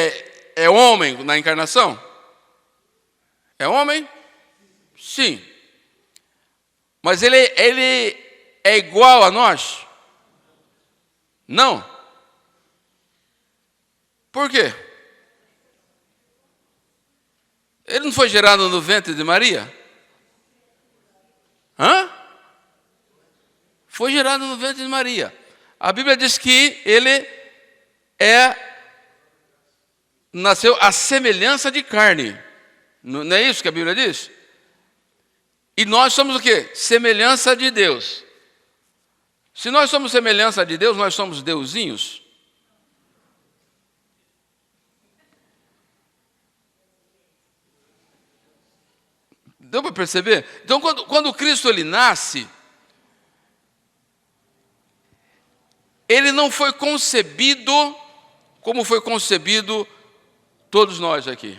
é homem na encarnação? É homem? Sim. Mas ele é igual a nós? Não. Por quê? Ele não foi gerado no ventre de Maria? Foi gerado no ventre de Maria. A Bíblia diz que ele nasceu à semelhança de carne. Não é isso que a Bíblia diz? E nós somos o quê? Semelhança de Deus. Se nós somos semelhança de Deus, nós somos deusinhos. Deu para perceber? Então, quando Cristo ele nasce, ele não foi concebido como foi concebido todos nós aqui.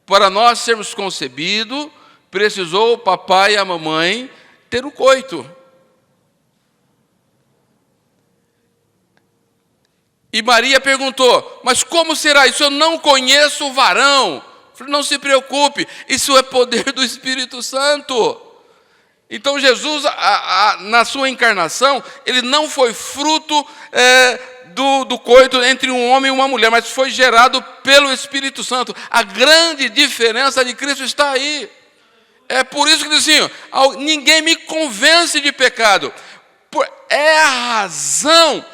Para nós sermos concebidos, precisou o papai e a mamãe ter o coito. E Maria perguntou, mas como será isso? Eu não conheço o varão. Eu falei, não se preocupe, isso é poder do Espírito Santo. Então Jesus, na sua encarnação, ele não foi fruto do coito entre um homem e uma mulher, mas foi gerado pelo Espírito Santo. A grande diferença de Cristo está aí. É por isso que diz assim, ninguém me convence de pecado. É a razão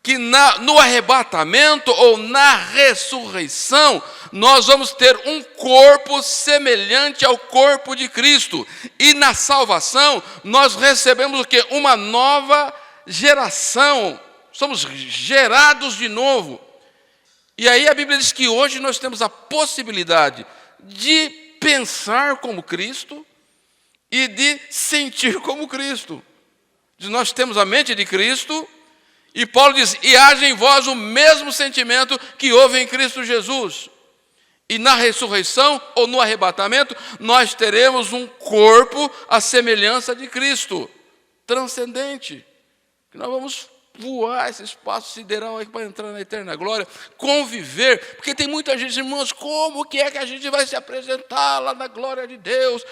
que no arrebatamento ou na ressurreição, nós vamos ter um corpo semelhante ao corpo de Cristo. E na salvação, nós recebemos o quê? Uma nova geração. Somos gerados de novo. E aí a Bíblia diz que hoje nós temos a possibilidade de pensar como Cristo e de sentir como Cristo. Nós temos a mente de Cristo. E Paulo diz, e haja em vós o mesmo sentimento que houve em Cristo Jesus. E na ressurreição, ou no arrebatamento, nós teremos um corpo à semelhança de Cristo, transcendente. Nós vamos voar esse espaço sideral aí para entrar na eterna glória, conviver, porque tem muita gente, irmãos, como que é que a gente vai se apresentar lá na glória de Deus?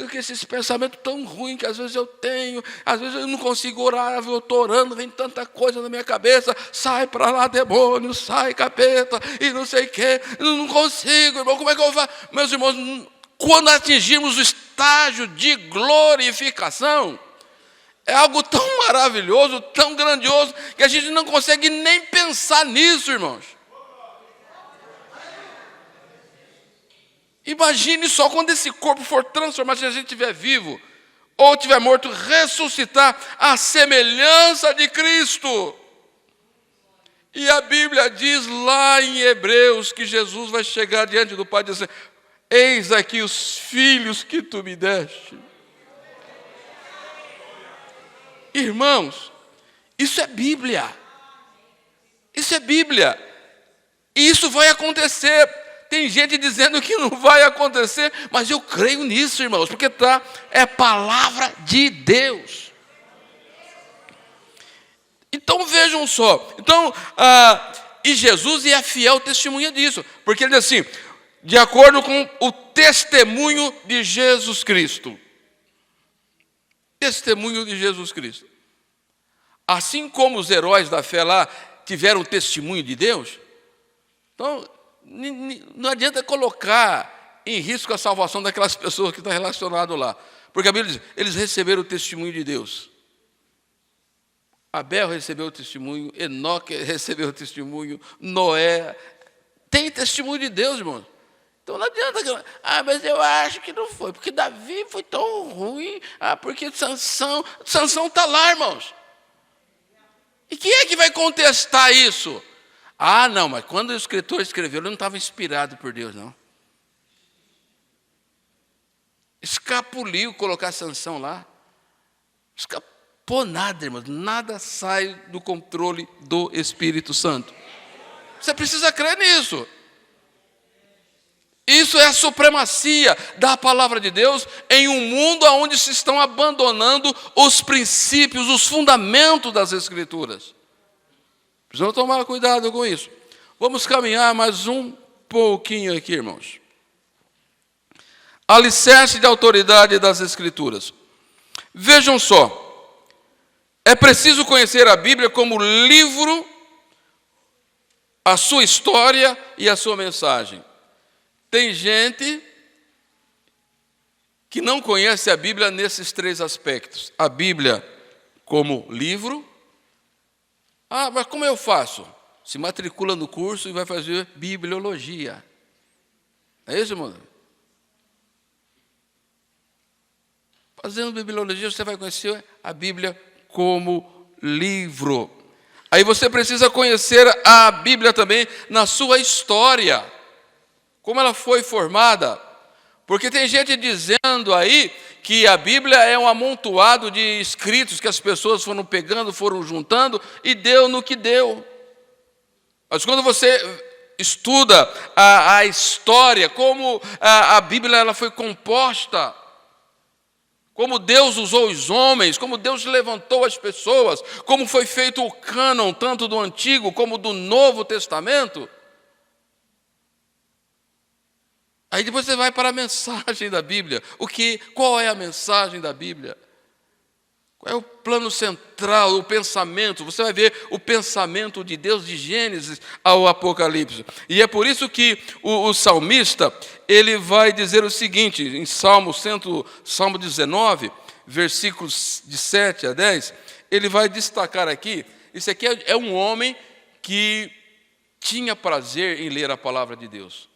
Que esses pensamentos tão ruins que às vezes eu tenho, às vezes eu não consigo orar, eu estou orando, vem tanta coisa na minha cabeça, sai para lá demônio, sai capeta, e não sei o quê, eu não consigo, irmão, como é que eu faço? Meus irmãos, quando atingirmos o estágio de glorificação, é algo tão maravilhoso, tão grandioso, que a gente não consegue nem pensar nisso, irmãos. Imagine só quando esse corpo for transformado, se a gente estiver vivo, ou estiver morto, ressuscitar à semelhança de Cristo. E a Bíblia diz lá em Hebreus que Jesus vai chegar diante do Pai e dizer, eis aqui os filhos que tu me deste. Irmãos, isso é Bíblia. Isso é Bíblia. E isso vai acontecer. Tem gente dizendo que não vai acontecer, mas eu creio nisso, irmãos, porque é palavra de Deus. Então vejam só. E Jesus é fiel testemunha disso, porque ele diz assim, de acordo com o testemunho de Jesus Cristo. Testemunho de Jesus Cristo. Assim como os heróis da fé lá tiveram testemunho de Deus, então não adianta colocar em risco a salvação daquelas pessoas que estão relacionadas lá. Porque a Bíblia diz, eles receberam o testemunho de Deus. Abel recebeu o testemunho, Enoque recebeu o testemunho, Noé. Tem testemunho de Deus, irmão. Então não adianta, mas eu acho que não foi, porque Davi foi tão ruim, porque Sansão está lá, irmãos. E quem é que vai contestar isso? Não, mas quando o escritor escreveu, ele não estava inspirado por Deus, não. Escapuliu colocar Sansão lá. Escapou nada, irmãos, nada sai do controle do Espírito Santo. Você precisa crer nisso. Isso é a supremacia da palavra de Deus em um mundo onde se estão abandonando os princípios, os fundamentos das Escrituras. Precisamos tomar cuidado com isso. Vamos caminhar mais um pouquinho aqui, irmãos. Alicerce de autoridade das Escrituras. Vejam só, é preciso conhecer a Bíblia como livro, a sua história e a sua mensagem. Tem gente que não conhece a Bíblia nesses três aspectos. A Bíblia como livro. Ah, mas como eu faço? Se matricula no curso e vai fazer bibliologia. É isso, irmão? Fazendo bibliologia, você vai conhecer a Bíblia como livro. Aí você precisa conhecer a Bíblia também na sua história, como ela foi formada. Porque tem gente dizendo aí que a Bíblia é um amontoado de escritos que as pessoas foram pegando, foram juntando e deu no que deu. Mas quando você estuda a história, como a Bíblia ela foi composta, como Deus usou os homens, como Deus levantou as pessoas, como foi feito o cânon, tanto do Antigo como do Novo Testamento. Aí depois você vai para a mensagem da Bíblia. Qual é a mensagem da Bíblia? Qual é o plano central, o pensamento? Você vai ver o pensamento de Deus de Gênesis ao Apocalipse. E é por isso que o salmista, ele vai dizer o seguinte, em Salmo 19, versículos de 7 a 10, ele vai destacar aqui, isso aqui é um homem que tinha prazer em ler a palavra de Deus.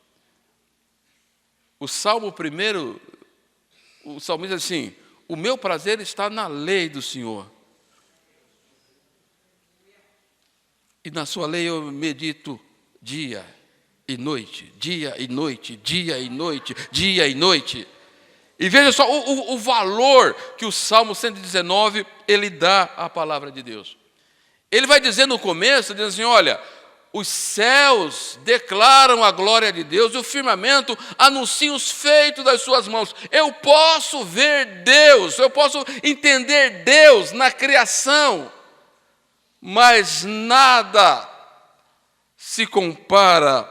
O Salmo primeiro, o salmista diz assim: o meu prazer está na lei do Senhor. E na sua lei eu medito dia e noite, dia e noite, dia e noite, dia e noite. E veja só o valor que o Salmo 119, ele dá à palavra de Deus. Ele vai dizer no começo, diz assim, olha, os céus declaram a glória de Deus, e o firmamento anuncia os feitos das suas mãos. Eu posso ver Deus, eu posso entender Deus na criação, mas nada se compara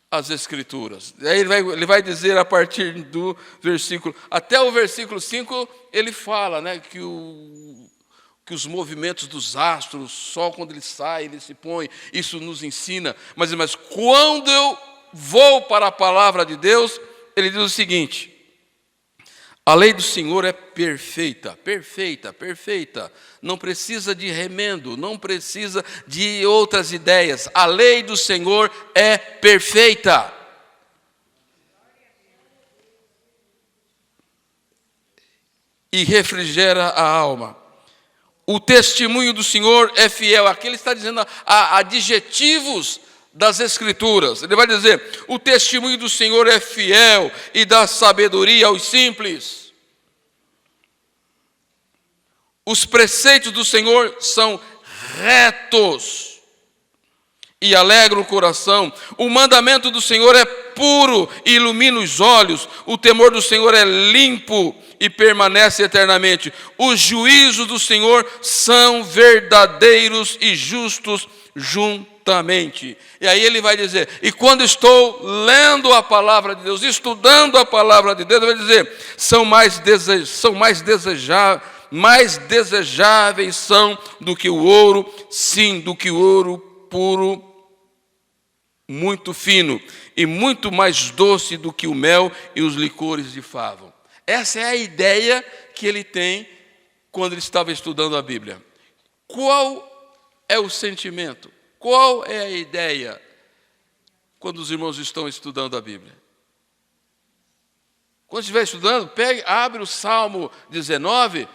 às Escrituras. Aí ele vai dizer a partir do versículo, até o versículo 5, ele fala, né, que os movimentos dos astros, o sol quando ele sai, ele se põe, isso nos ensina. Mas quando eu vou para a palavra de Deus, ele diz o seguinte: a lei do Senhor é perfeita, perfeita, perfeita. Não precisa de remendo, não precisa de outras ideias. A lei do Senhor é perfeita. E refrigera a alma. O testemunho do Senhor é fiel. Aqui ele está dizendo adjetivos das Escrituras. Ele vai dizer, o testemunho do Senhor é fiel e dá sabedoria aos simples. Os preceitos do Senhor são retos e alegram o coração. O mandamento do Senhor é puro e ilumina os olhos. O temor do Senhor é limpo e permanece eternamente. Os juízos do Senhor são verdadeiros e justos juntamente. E aí ele vai dizer, e quando estou lendo a palavra de Deus, estudando a palavra de Deus, ele vai dizer, mais desejáveis são do que o ouro, sim, do que o ouro puro, muito fino, e muito mais doce do que o mel e os licores de favo. Essa é a ideia que ele tem quando ele estava estudando a Bíblia. Qual é o sentimento? Qual é a ideia quando os irmãos estão estudando a Bíblia? Quando estiver estudando, abre o Salmo 19,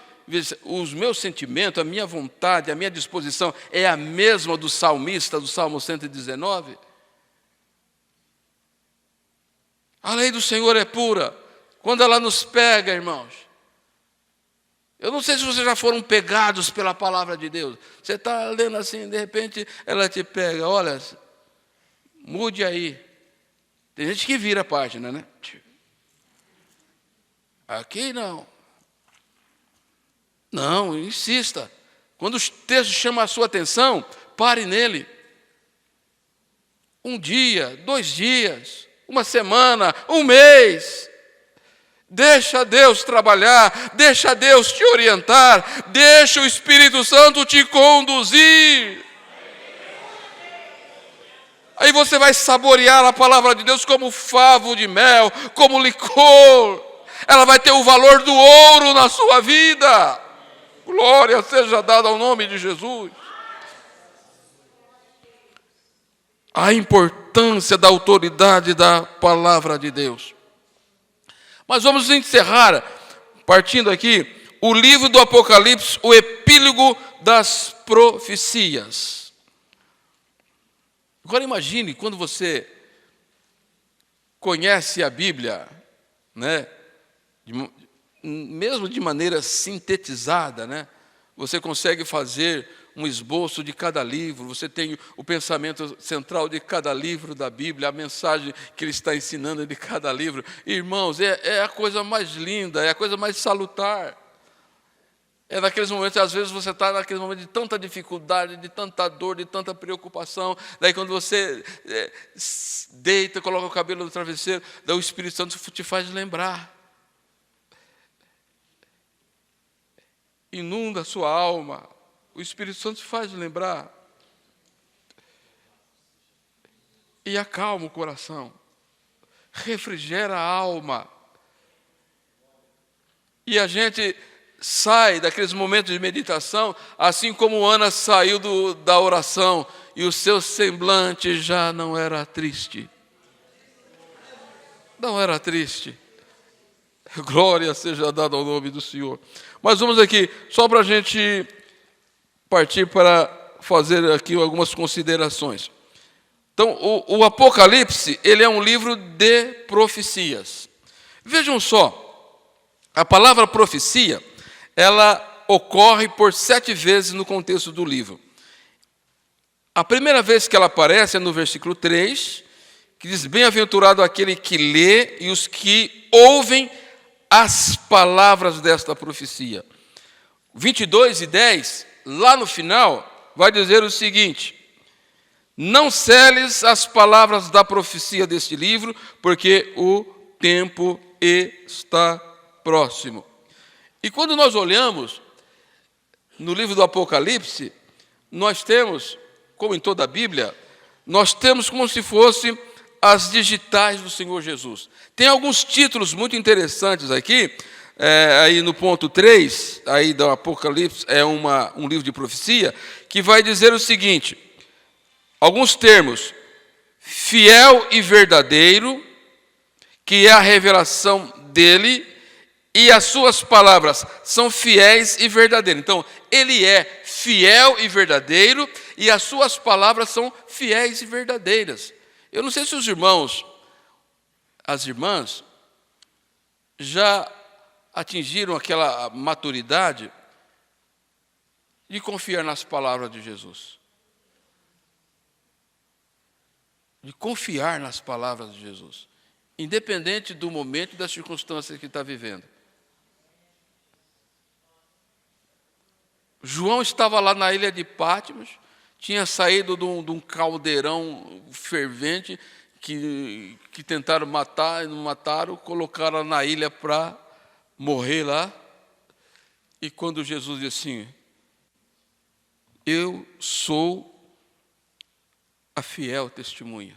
os meus sentimentos, a minha vontade, a minha disposição é a mesma do salmista, do Salmo 119? A lei do Senhor é pura. Quando ela nos pega, irmãos, eu não sei se vocês já foram pegados pela palavra de Deus. Você está lendo assim, de repente ela te pega. Olha, mude aí. Tem gente que vira a página, né? Aqui não. Não, insista. Quando o texto chama a sua atenção, pare nele. Um dia, 2 dias, uma semana, um mês. Deixa Deus trabalhar, deixa Deus te orientar, deixa o Espírito Santo te conduzir. Aí você vai saborear a palavra de Deus como favo de mel, como licor. Ela vai ter o valor do ouro na sua vida. Glória seja dada ao nome de Jesus. A importância da autoridade da palavra de Deus. Mas vamos encerrar, partindo aqui, o livro do Apocalipse, o epílogo das profecias. Agora imagine quando você conhece a Bíblia, né? Mesmo de maneira sintetizada, né? Você consegue fazer um esboço de cada livro, você tem o pensamento central de cada livro da Bíblia, a mensagem que ele está ensinando de cada livro. Irmãos, é a coisa mais linda, é a coisa mais salutar. É naqueles momentos, às vezes você está naqueles momentos de tanta dificuldade, de tanta dor, de tanta preocupação. Daí quando você deita, coloca o cabelo no travesseiro, daí o Espírito Santo te faz lembrar. Inunda a sua alma. O Espírito Santo te faz lembrar. E acalma o coração. Refrigera a alma. E a gente sai daqueles momentos de meditação, assim como Ana saiu da oração, e o seu semblante já não era triste. Não era triste. Glória seja dada ao nome do Senhor. Mas vamos aqui, só para a gente partir para fazer aqui algumas considerações. Então, o Apocalipse, ele é um livro de profecias. Vejam só, a palavra profecia, ela ocorre por 7 vezes no contexto do livro. A primeira vez que ela aparece é no versículo 3, que diz: bem-aventurado aquele que lê e os que ouvem as palavras desta profecia. 22:10, lá no final, vai dizer o seguinte: não celes as palavras da profecia deste livro, porque o tempo está próximo. E quando nós olhamos no livro do Apocalipse, nós temos, como em toda a Bíblia, nós temos como se fosse as digitais do Senhor Jesus. Tem alguns títulos muito interessantes aqui, aí no ponto 3, aí do Apocalipse, é um livro de profecia, que vai dizer o seguinte, alguns termos: fiel e verdadeiro, que é a revelação dele, e as suas palavras são fiéis e verdadeiras. Então, ele é fiel e verdadeiro, e as suas palavras são fiéis e verdadeiras. Eu não sei se os irmãos, as irmãs, já atingiram aquela maturidade de confiar nas palavras de Jesus. De confiar nas palavras de Jesus, independente do momento e das circunstâncias que está vivendo. João estava lá na ilha de Patmos, tinha saído de um caldeirão fervente que tentaram matar e não mataram, colocaram na ilha para morrer lá. E quando Jesus disse assim: eu sou a fiel testemunha,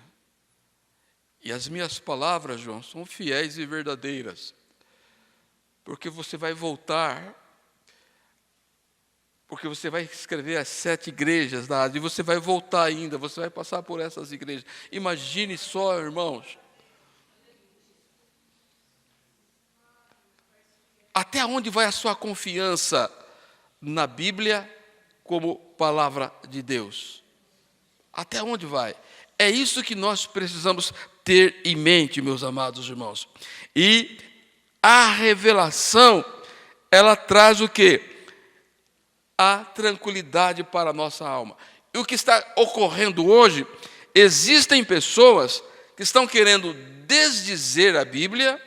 e as minhas palavras, João, são fiéis e verdadeiras, porque você vai voltar, porque você vai escrever as 7 igrejas da Ásia, e você vai voltar ainda, você vai passar por essas igrejas. Imagine só, irmãos, até onde vai a sua confiança na Bíblia como palavra de Deus? Até onde vai? É isso que nós precisamos ter em mente, meus amados irmãos. E a revelação, ela traz o quê? A tranquilidade para a nossa alma. E o que está ocorrendo hoje, existem pessoas que estão querendo desdizer a Bíblia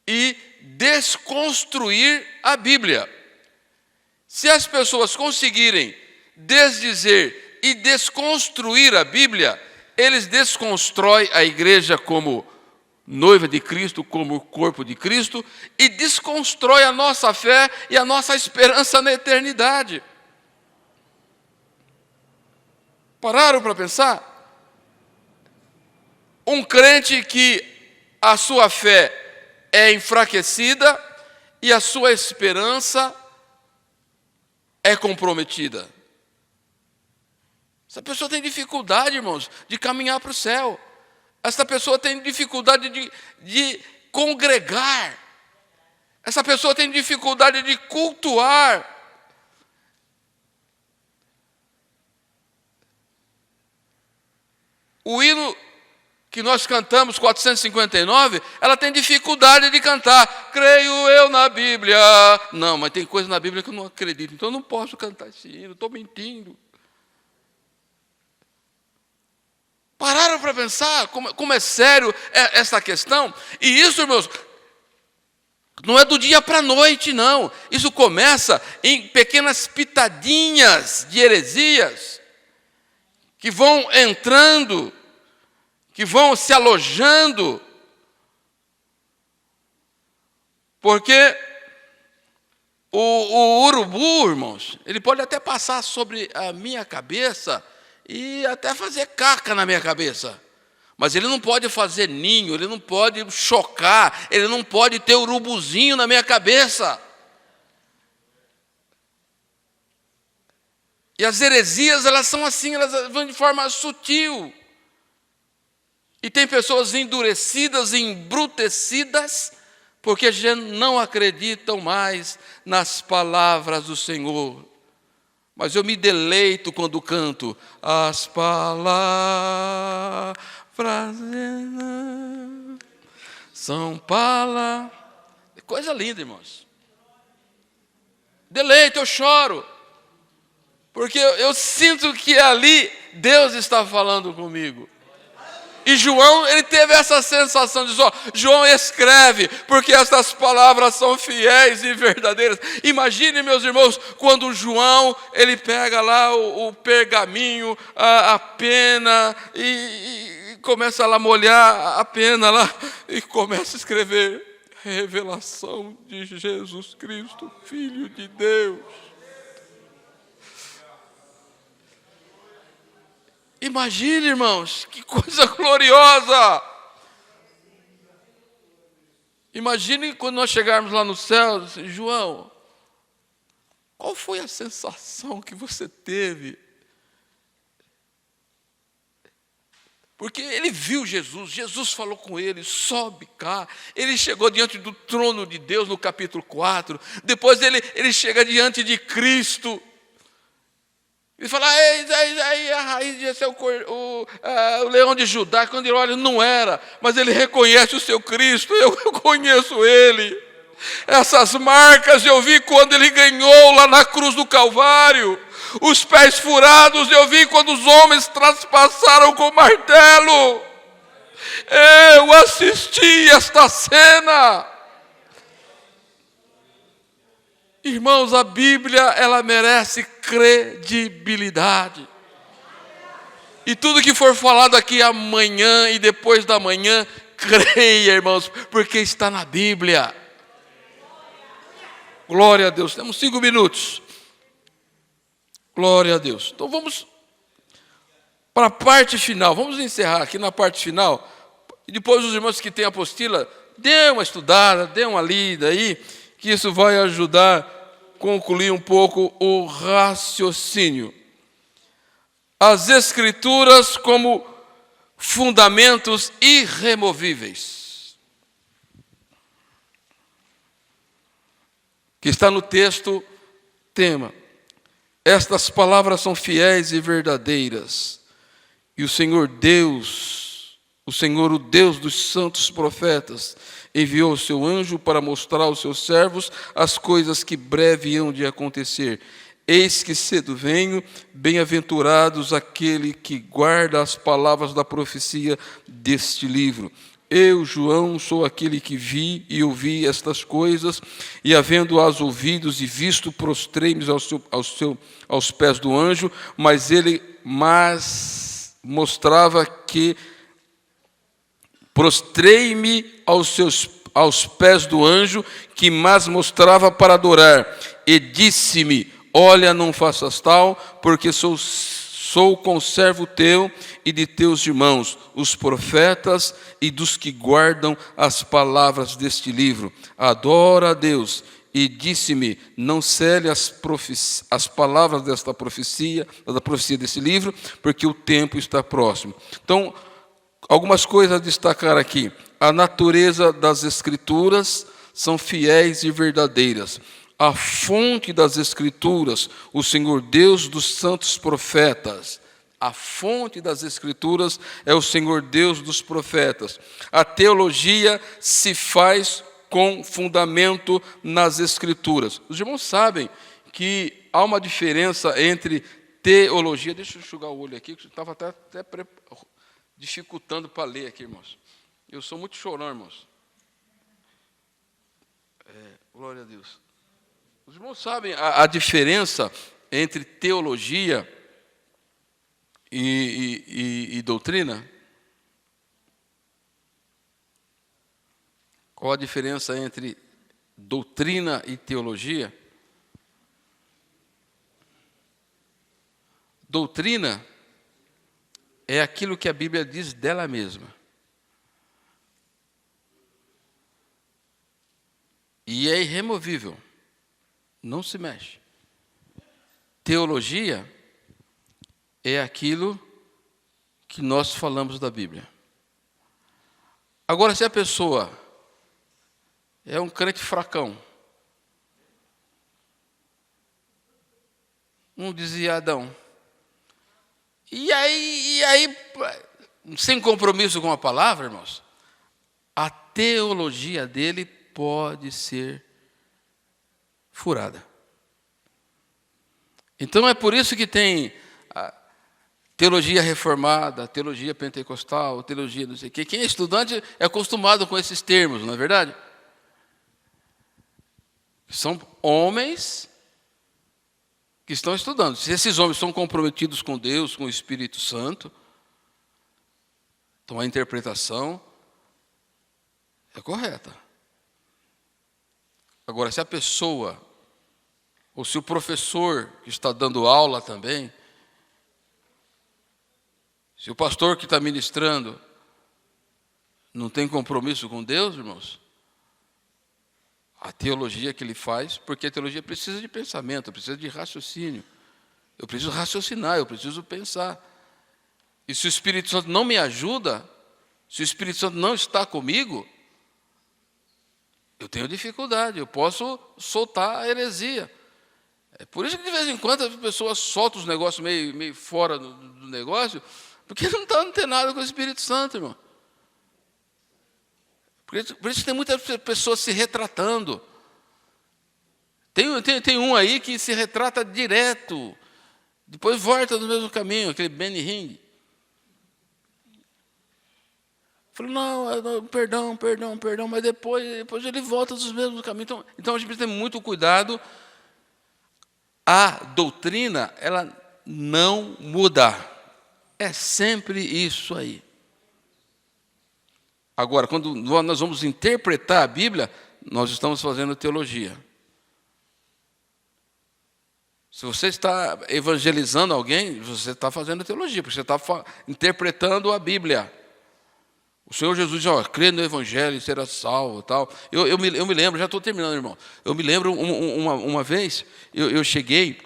e desconstruir a Bíblia. Se as pessoas conseguirem desdizer e desconstruir a Bíblia, eles desconstroem a igreja como noiva de Cristo como o corpo de Cristo, e desconstrói a nossa fé e a nossa esperança na eternidade. Pararam para pensar? Um crente que a sua fé é enfraquecida e a sua esperança é comprometida. Essa pessoa tem dificuldade, irmãos, de caminhar para o céu. Essa pessoa tem dificuldade de congregar. Essa pessoa tem dificuldade de cultuar. O hino que nós cantamos, 459, ela tem dificuldade de cantar. Creio eu na Bíblia. Não, mas tem coisa na Bíblia que eu não acredito, então eu não posso cantar esse hino, estou mentindo. Pararam para pensar como é sério essa questão? E isso, irmãos, não é do dia para a noite, não. Isso começa em pequenas pitadinhas de heresias que vão entrando, que vão se alojando, porque o urubu, irmãos, ele pode até passar sobre a minha cabeça e até fazer caca na minha cabeça, mas ele não pode fazer ninho, ele não pode chocar, ele não pode ter urubuzinho na minha cabeça. E as heresias, elas são assim, elas vão de forma sutil. E tem pessoas endurecidas, embrutecidas, porque já não acreditam mais nas palavras do Senhor. Mas eu me deleito quando canto as palavras são palavras. Coisa linda, irmãos. Deleito, eu choro. Porque eu sinto que ali Deus está falando comigo. E João, ele teve essa sensação de João escreve, porque estas palavras são fiéis e verdadeiras. Imagine, meus irmãos, quando João, ele pega lá o pergaminho, a pena, e começa lá a molhar a pena lá, e começa a escrever, revelação de Jesus Cristo, Filho de Deus. Imagine, irmãos, que coisa gloriosa! Imagine quando nós chegarmos lá no céu, João, qual foi a sensação que você teve? Porque ele viu Jesus, Jesus falou com ele, sobe cá. Ele chegou diante do trono de Deus no capítulo 4. Depois ele chega diante de Cristo. Ele fala, aí a raiz de ser o leão de Judá. Quando ele olha, não era, mas ele reconhece o seu Cristo, eu conheço ele. Essas marcas eu vi quando ele ganhou lá na cruz do Calvário. Os pés furados eu vi quando os homens traspassaram com martelo. Eu assisti esta cena. Irmãos, a Bíblia, ela merece credibilidade. E tudo que for falado aqui amanhã e depois da manhã, creia, irmãos, porque está na Bíblia. Glória a Deus. Temos 5 minutos. Glória a Deus. Então vamos para a parte final. Vamos encerrar aqui na parte final. E depois os irmãos que têm apostila, dê uma estudada, dê uma lida aí, que isso vai ajudar a concluir um pouco o raciocínio. As Escrituras como fundamentos irremovíveis. Que está no texto tema. Estas palavras são fiéis e verdadeiras. E o Senhor Deus, o Senhor, o Deus dos santos profetas, enviou o seu anjo para mostrar aos seus servos as coisas que breve hão de acontecer. Eis que cedo venho, bem-aventurados aquele que guarda as palavras da profecia deste livro. Eu, João, sou aquele que vi e ouvi estas coisas, e havendo-as ouvidos e visto, prostrei-me aos pés do anjo, mas ele mostrava que Prostrei-me aos pés do anjo que mais mostrava para adorar, e disse-me: olha, não faças tal, porque sou conservo teu e de teus irmãos, os profetas, e dos que guardam as palavras deste livro. Adora a Deus. E disse-me: não cele as palavras da profecia desse livro, porque o tempo está próximo. Então, algumas coisas a destacar aqui. A natureza das Escrituras são fiéis e verdadeiras. A fonte das Escrituras, o Senhor Deus dos santos profetas. A fonte das Escrituras é o Senhor Deus dos profetas. A teologia se faz com fundamento nas Escrituras. Os irmãos sabem que há uma diferença entre teologia... Deixa eu enxugar o olho aqui, que eu estava até dificultando para ler aqui, irmãos. Eu sou muito chorão, irmãos. Glória a Deus. Os irmãos sabem a diferença entre teologia e doutrina? Qual a diferença entre doutrina e teologia? Doutrina é aquilo que a Bíblia diz dela mesma. E é irremovível. Não se mexe. Teologia é aquilo que nós falamos da Bíblia. Agora, se a pessoa é um crente fracão, um desviadão, e aí, sem compromisso com a palavra, irmãos, a teologia dele pode ser furada. Então é por isso que tem a teologia reformada, teologia pentecostal, teologia não sei o quê. Quem é estudante é acostumado com esses termos, não é verdade? São homens que estão estudando. Se esses homens são comprometidos com Deus, com o Espírito Santo, então a interpretação é correta. Agora, se a pessoa, ou se o professor que está dando aula também, se o pastor que está ministrando não tem compromisso com Deus, irmãos, a teologia que ele faz, porque a teologia precisa de pensamento, precisa de raciocínio. Eu preciso raciocinar, eu preciso pensar. E se o Espírito Santo não me ajuda, se o Espírito Santo não está comigo, eu tenho dificuldade, eu posso soltar a heresia. É por isso que de vez em quando as pessoas soltam os negócios meio fora do negócio, porque não tem nada com o Espírito Santo, irmão. Por isso que tem muitas pessoas se retratando. Tem um aí que se retrata direto, depois volta no mesmo caminho, aquele Benny Hinn. Falei, não, perdão, mas depois ele volta dos mesmos caminhos. Então a gente precisa ter muito cuidado. A doutrina, ela não muda. É sempre isso aí. Agora, quando nós vamos interpretar a Bíblia, nós estamos fazendo teologia. Se você está evangelizando alguém, você está fazendo teologia, porque você está interpretando a Bíblia. O Senhor Jesus diz, crê no Evangelho e será salvo. Tal. Eu me lembro, já estou terminando, irmão. Eu me lembro uma vez, eu cheguei,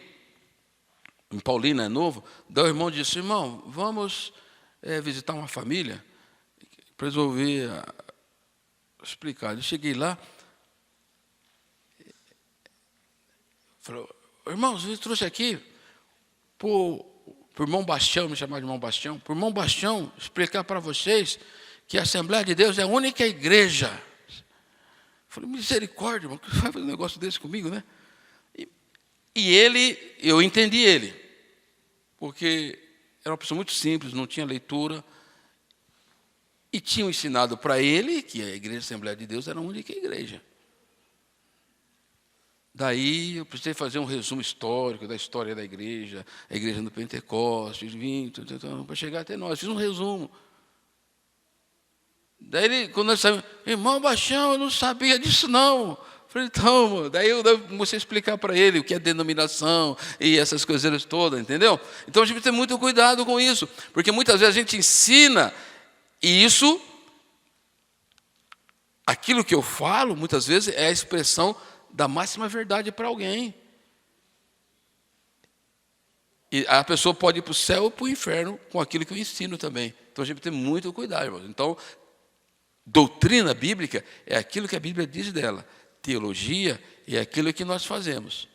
em Paulina, novo, daí o irmão disse, irmão, vamos visitar uma família, para resolver explicar. Eu cheguei lá, falei, irmãos, eu trouxe aqui para o irmão Bastião, me chamar de irmão Bastião, para o irmão Bastião explicar para vocês que a Assembleia de Deus é a única igreja. Eu falei, misericórdia, irmão, que vai fazer um negócio desse comigo, né? E eu entendi ele, porque era uma pessoa muito simples, não tinha leitura, e tinham ensinado para ele que a Igreja Assembleia de Deus era a única igreja. Daí eu precisei fazer um resumo histórico da história da igreja, a igreja do Pentecostes, para chegar até nós. Fiz um resumo. Daí ele, quando nós saímos, irmão Baixão, eu não sabia disso não. Falei, então, daí eu comecei a explicar para ele o que é denominação e essas coisas todas, entendeu? Então a gente tem que ter muito cuidado com isso, porque muitas vezes a gente ensina e isso, aquilo que eu falo, muitas vezes é a expressão da máxima verdade para alguém. E a pessoa pode ir para o céu ou para o inferno com aquilo que eu ensino também. Então a gente tem que ter muito cuidado, irmãos. Então, doutrina bíblica é aquilo que a Bíblia diz dela. Teologia é aquilo que nós fazemos.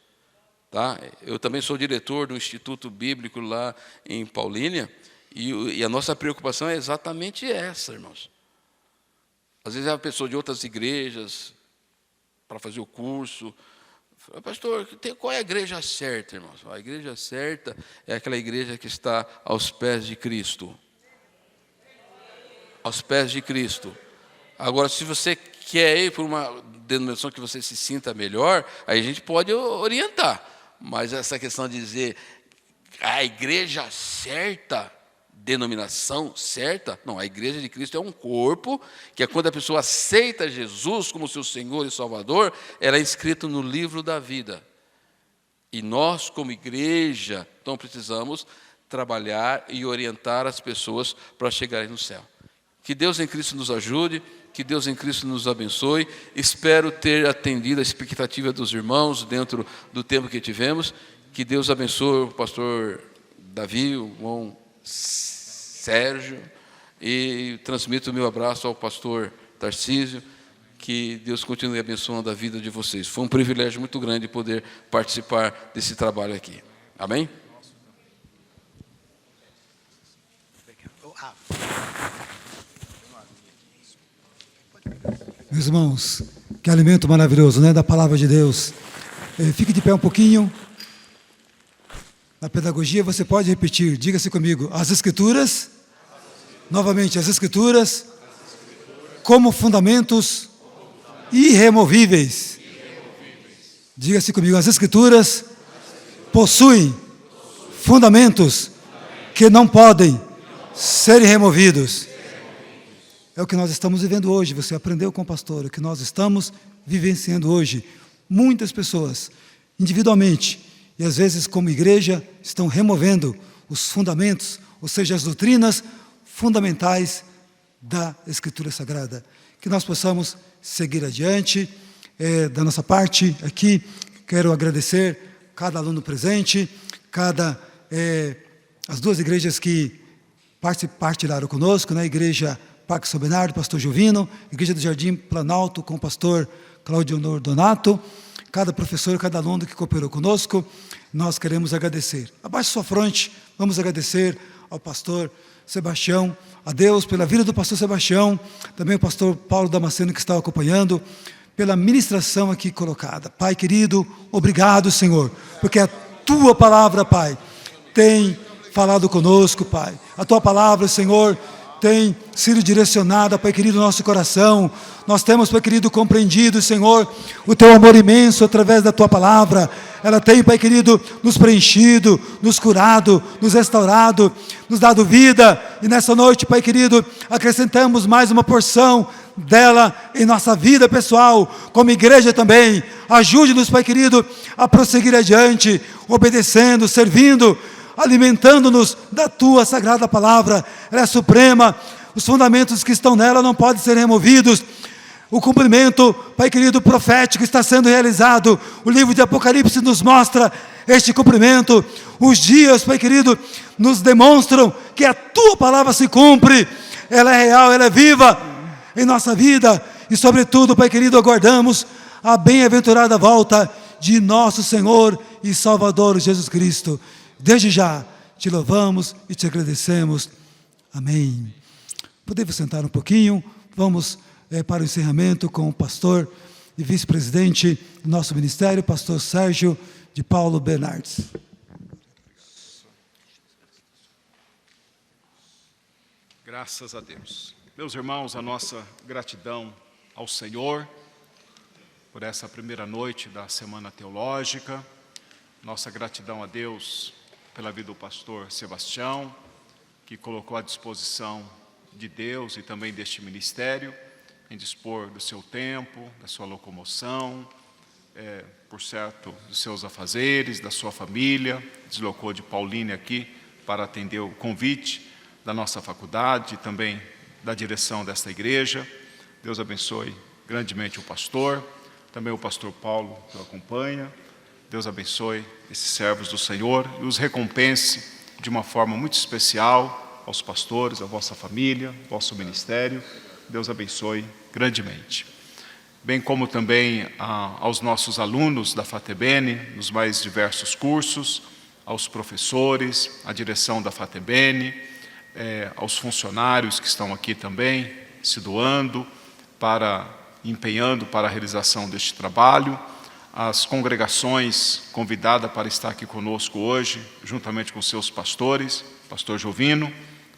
Tá? Eu também sou diretor do Instituto Bíblico lá em Paulínia, e a nossa preocupação é exatamente essa, irmãos. Às vezes é uma pessoa de outras igrejas para fazer o curso. Pastor, qual é a igreja certa, irmãos? A igreja certa é aquela igreja que está aos pés de Cristo. Aos pés de Cristo. Agora, se você quer ir por uma denominação que você se sinta melhor, aí a gente pode orientar. Mas essa questão de dizer a igreja certa, denominação certa, não, a igreja de Cristo é um corpo, que é quando a pessoa aceita Jesus como seu Senhor e Salvador, ela é inscrita no livro da vida. E nós, como igreja, então precisamos trabalhar e orientar as pessoas para chegarem no céu. Que Deus em Cristo nos ajude, que Deus em Cristo nos abençoe. Espero ter atendido a expectativa dos irmãos dentro do tempo que tivemos. Que Deus abençoe o pastor Davi, o irmão Sérgio, e transmito o meu abraço ao pastor Tarcísio. Que Deus continue abençoando a vida de vocês. Foi um privilégio muito grande poder participar desse trabalho aqui. Amém? Meus irmãos, que alimento maravilhoso, né, da palavra de Deus. Fique de pé um pouquinho. Na pedagogia você pode repetir, diga-se comigo, as Escrituras, novamente, as Escrituras, como fundamentos irremovíveis. Diga-se comigo, as Escrituras possuem fundamentos que não podem ser removidos. É o que nós estamos vivendo hoje. Você aprendeu com o pastor, o que nós estamos vivenciando hoje. Muitas pessoas, individualmente, e às vezes como igreja, estão removendo os fundamentos, ou seja, as doutrinas fundamentais da Escritura Sagrada. Que nós possamos seguir adiante. Da nossa parte aqui, quero agradecer cada aluno presente, as duas igrejas que partilharam conosco, né? Igreja Parque São Bernardo, pastor Jovino, Igreja do Jardim Planalto, com o pastor Claudio Donato, cada professor, cada aluno que cooperou conosco, nós queremos agradecer. Abaixe sua fronte, vamos agradecer ao pastor Sebastião, a Deus pela vida do pastor Sebastião, também o pastor Paulo Damasceno que estava acompanhando, pela ministração aqui colocada. Pai querido, obrigado, Senhor, porque a Tua palavra, Pai, tem falado conosco, Pai. A Tua palavra, Senhor, tem sido direcionada, Pai querido, no nosso coração. Nós temos, Pai querido, compreendido, Senhor, o Teu amor imenso através da Tua palavra. Ela tem, Pai querido, nos preenchido, nos curado, nos restaurado, nos dado vida. E nessa noite, Pai querido, acrescentamos mais uma porção dela em nossa vida pessoal, como igreja também. Ajude-nos, Pai querido, a prosseguir adiante, obedecendo, servindo, alimentando-nos da Tua sagrada palavra. Ela é suprema, os fundamentos que estão nela não podem ser removidos. O cumprimento, Pai querido, profético está sendo realizado. O livro de Apocalipse nos mostra este cumprimento. Os dias, Pai querido, nos demonstram que a Tua palavra se cumpre. Ela é real, ela é viva em nossa vida. E sobretudo, Pai querido, aguardamos a bem-aventurada volta de nosso Senhor e Salvador Jesus Cristo. Desde já, te louvamos e te agradecemos. Amém. Podemos sentar um pouquinho? Vamos para o encerramento com o pastor e vice-presidente do nosso ministério, pastor Sérgio de Paulo Bernardes. Graças a Deus. Meus irmãos, a nossa gratidão ao Senhor por essa primeira noite da Semana Teológica. Nossa gratidão a Deus pela vida do pastor Sebastião, que colocou à disposição de Deus e também deste ministério, em dispor do seu tempo, da sua locomoção, por certo, dos seus afazeres, da sua família, deslocou de Paulínia aqui para atender o convite da nossa faculdade e também da direção desta igreja. Deus abençoe grandemente o pastor, também o pastor Paulo que o acompanha. Deus abençoe esses servos do Senhor e os recompense de uma forma muito especial aos pastores, à vossa família, ao vosso ministério. Deus abençoe grandemente. Bem como também aos nossos alunos da FATEBENE, nos mais diversos cursos, aos professores, à direção da FATEBENE, aos funcionários que estão aqui também, se doando, empenhando para a realização deste trabalho, as congregações convidadas para estar aqui conosco hoje, juntamente com seus pastores, pastor Jovino,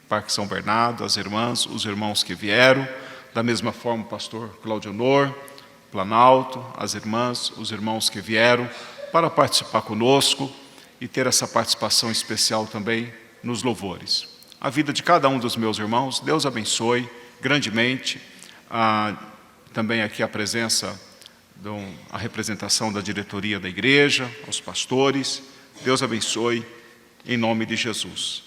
Parque São Bernardo, as irmãs, os irmãos que vieram, da mesma forma o pastor Claudionor, Planalto, as irmãs, os irmãos que vieram para participar conosco e ter essa participação especial também nos louvores. A vida de cada um dos meus irmãos, Deus abençoe grandemente, também aqui a presença, a representação da diretoria da igreja, aos pastores, Deus abençoe em nome de Jesus.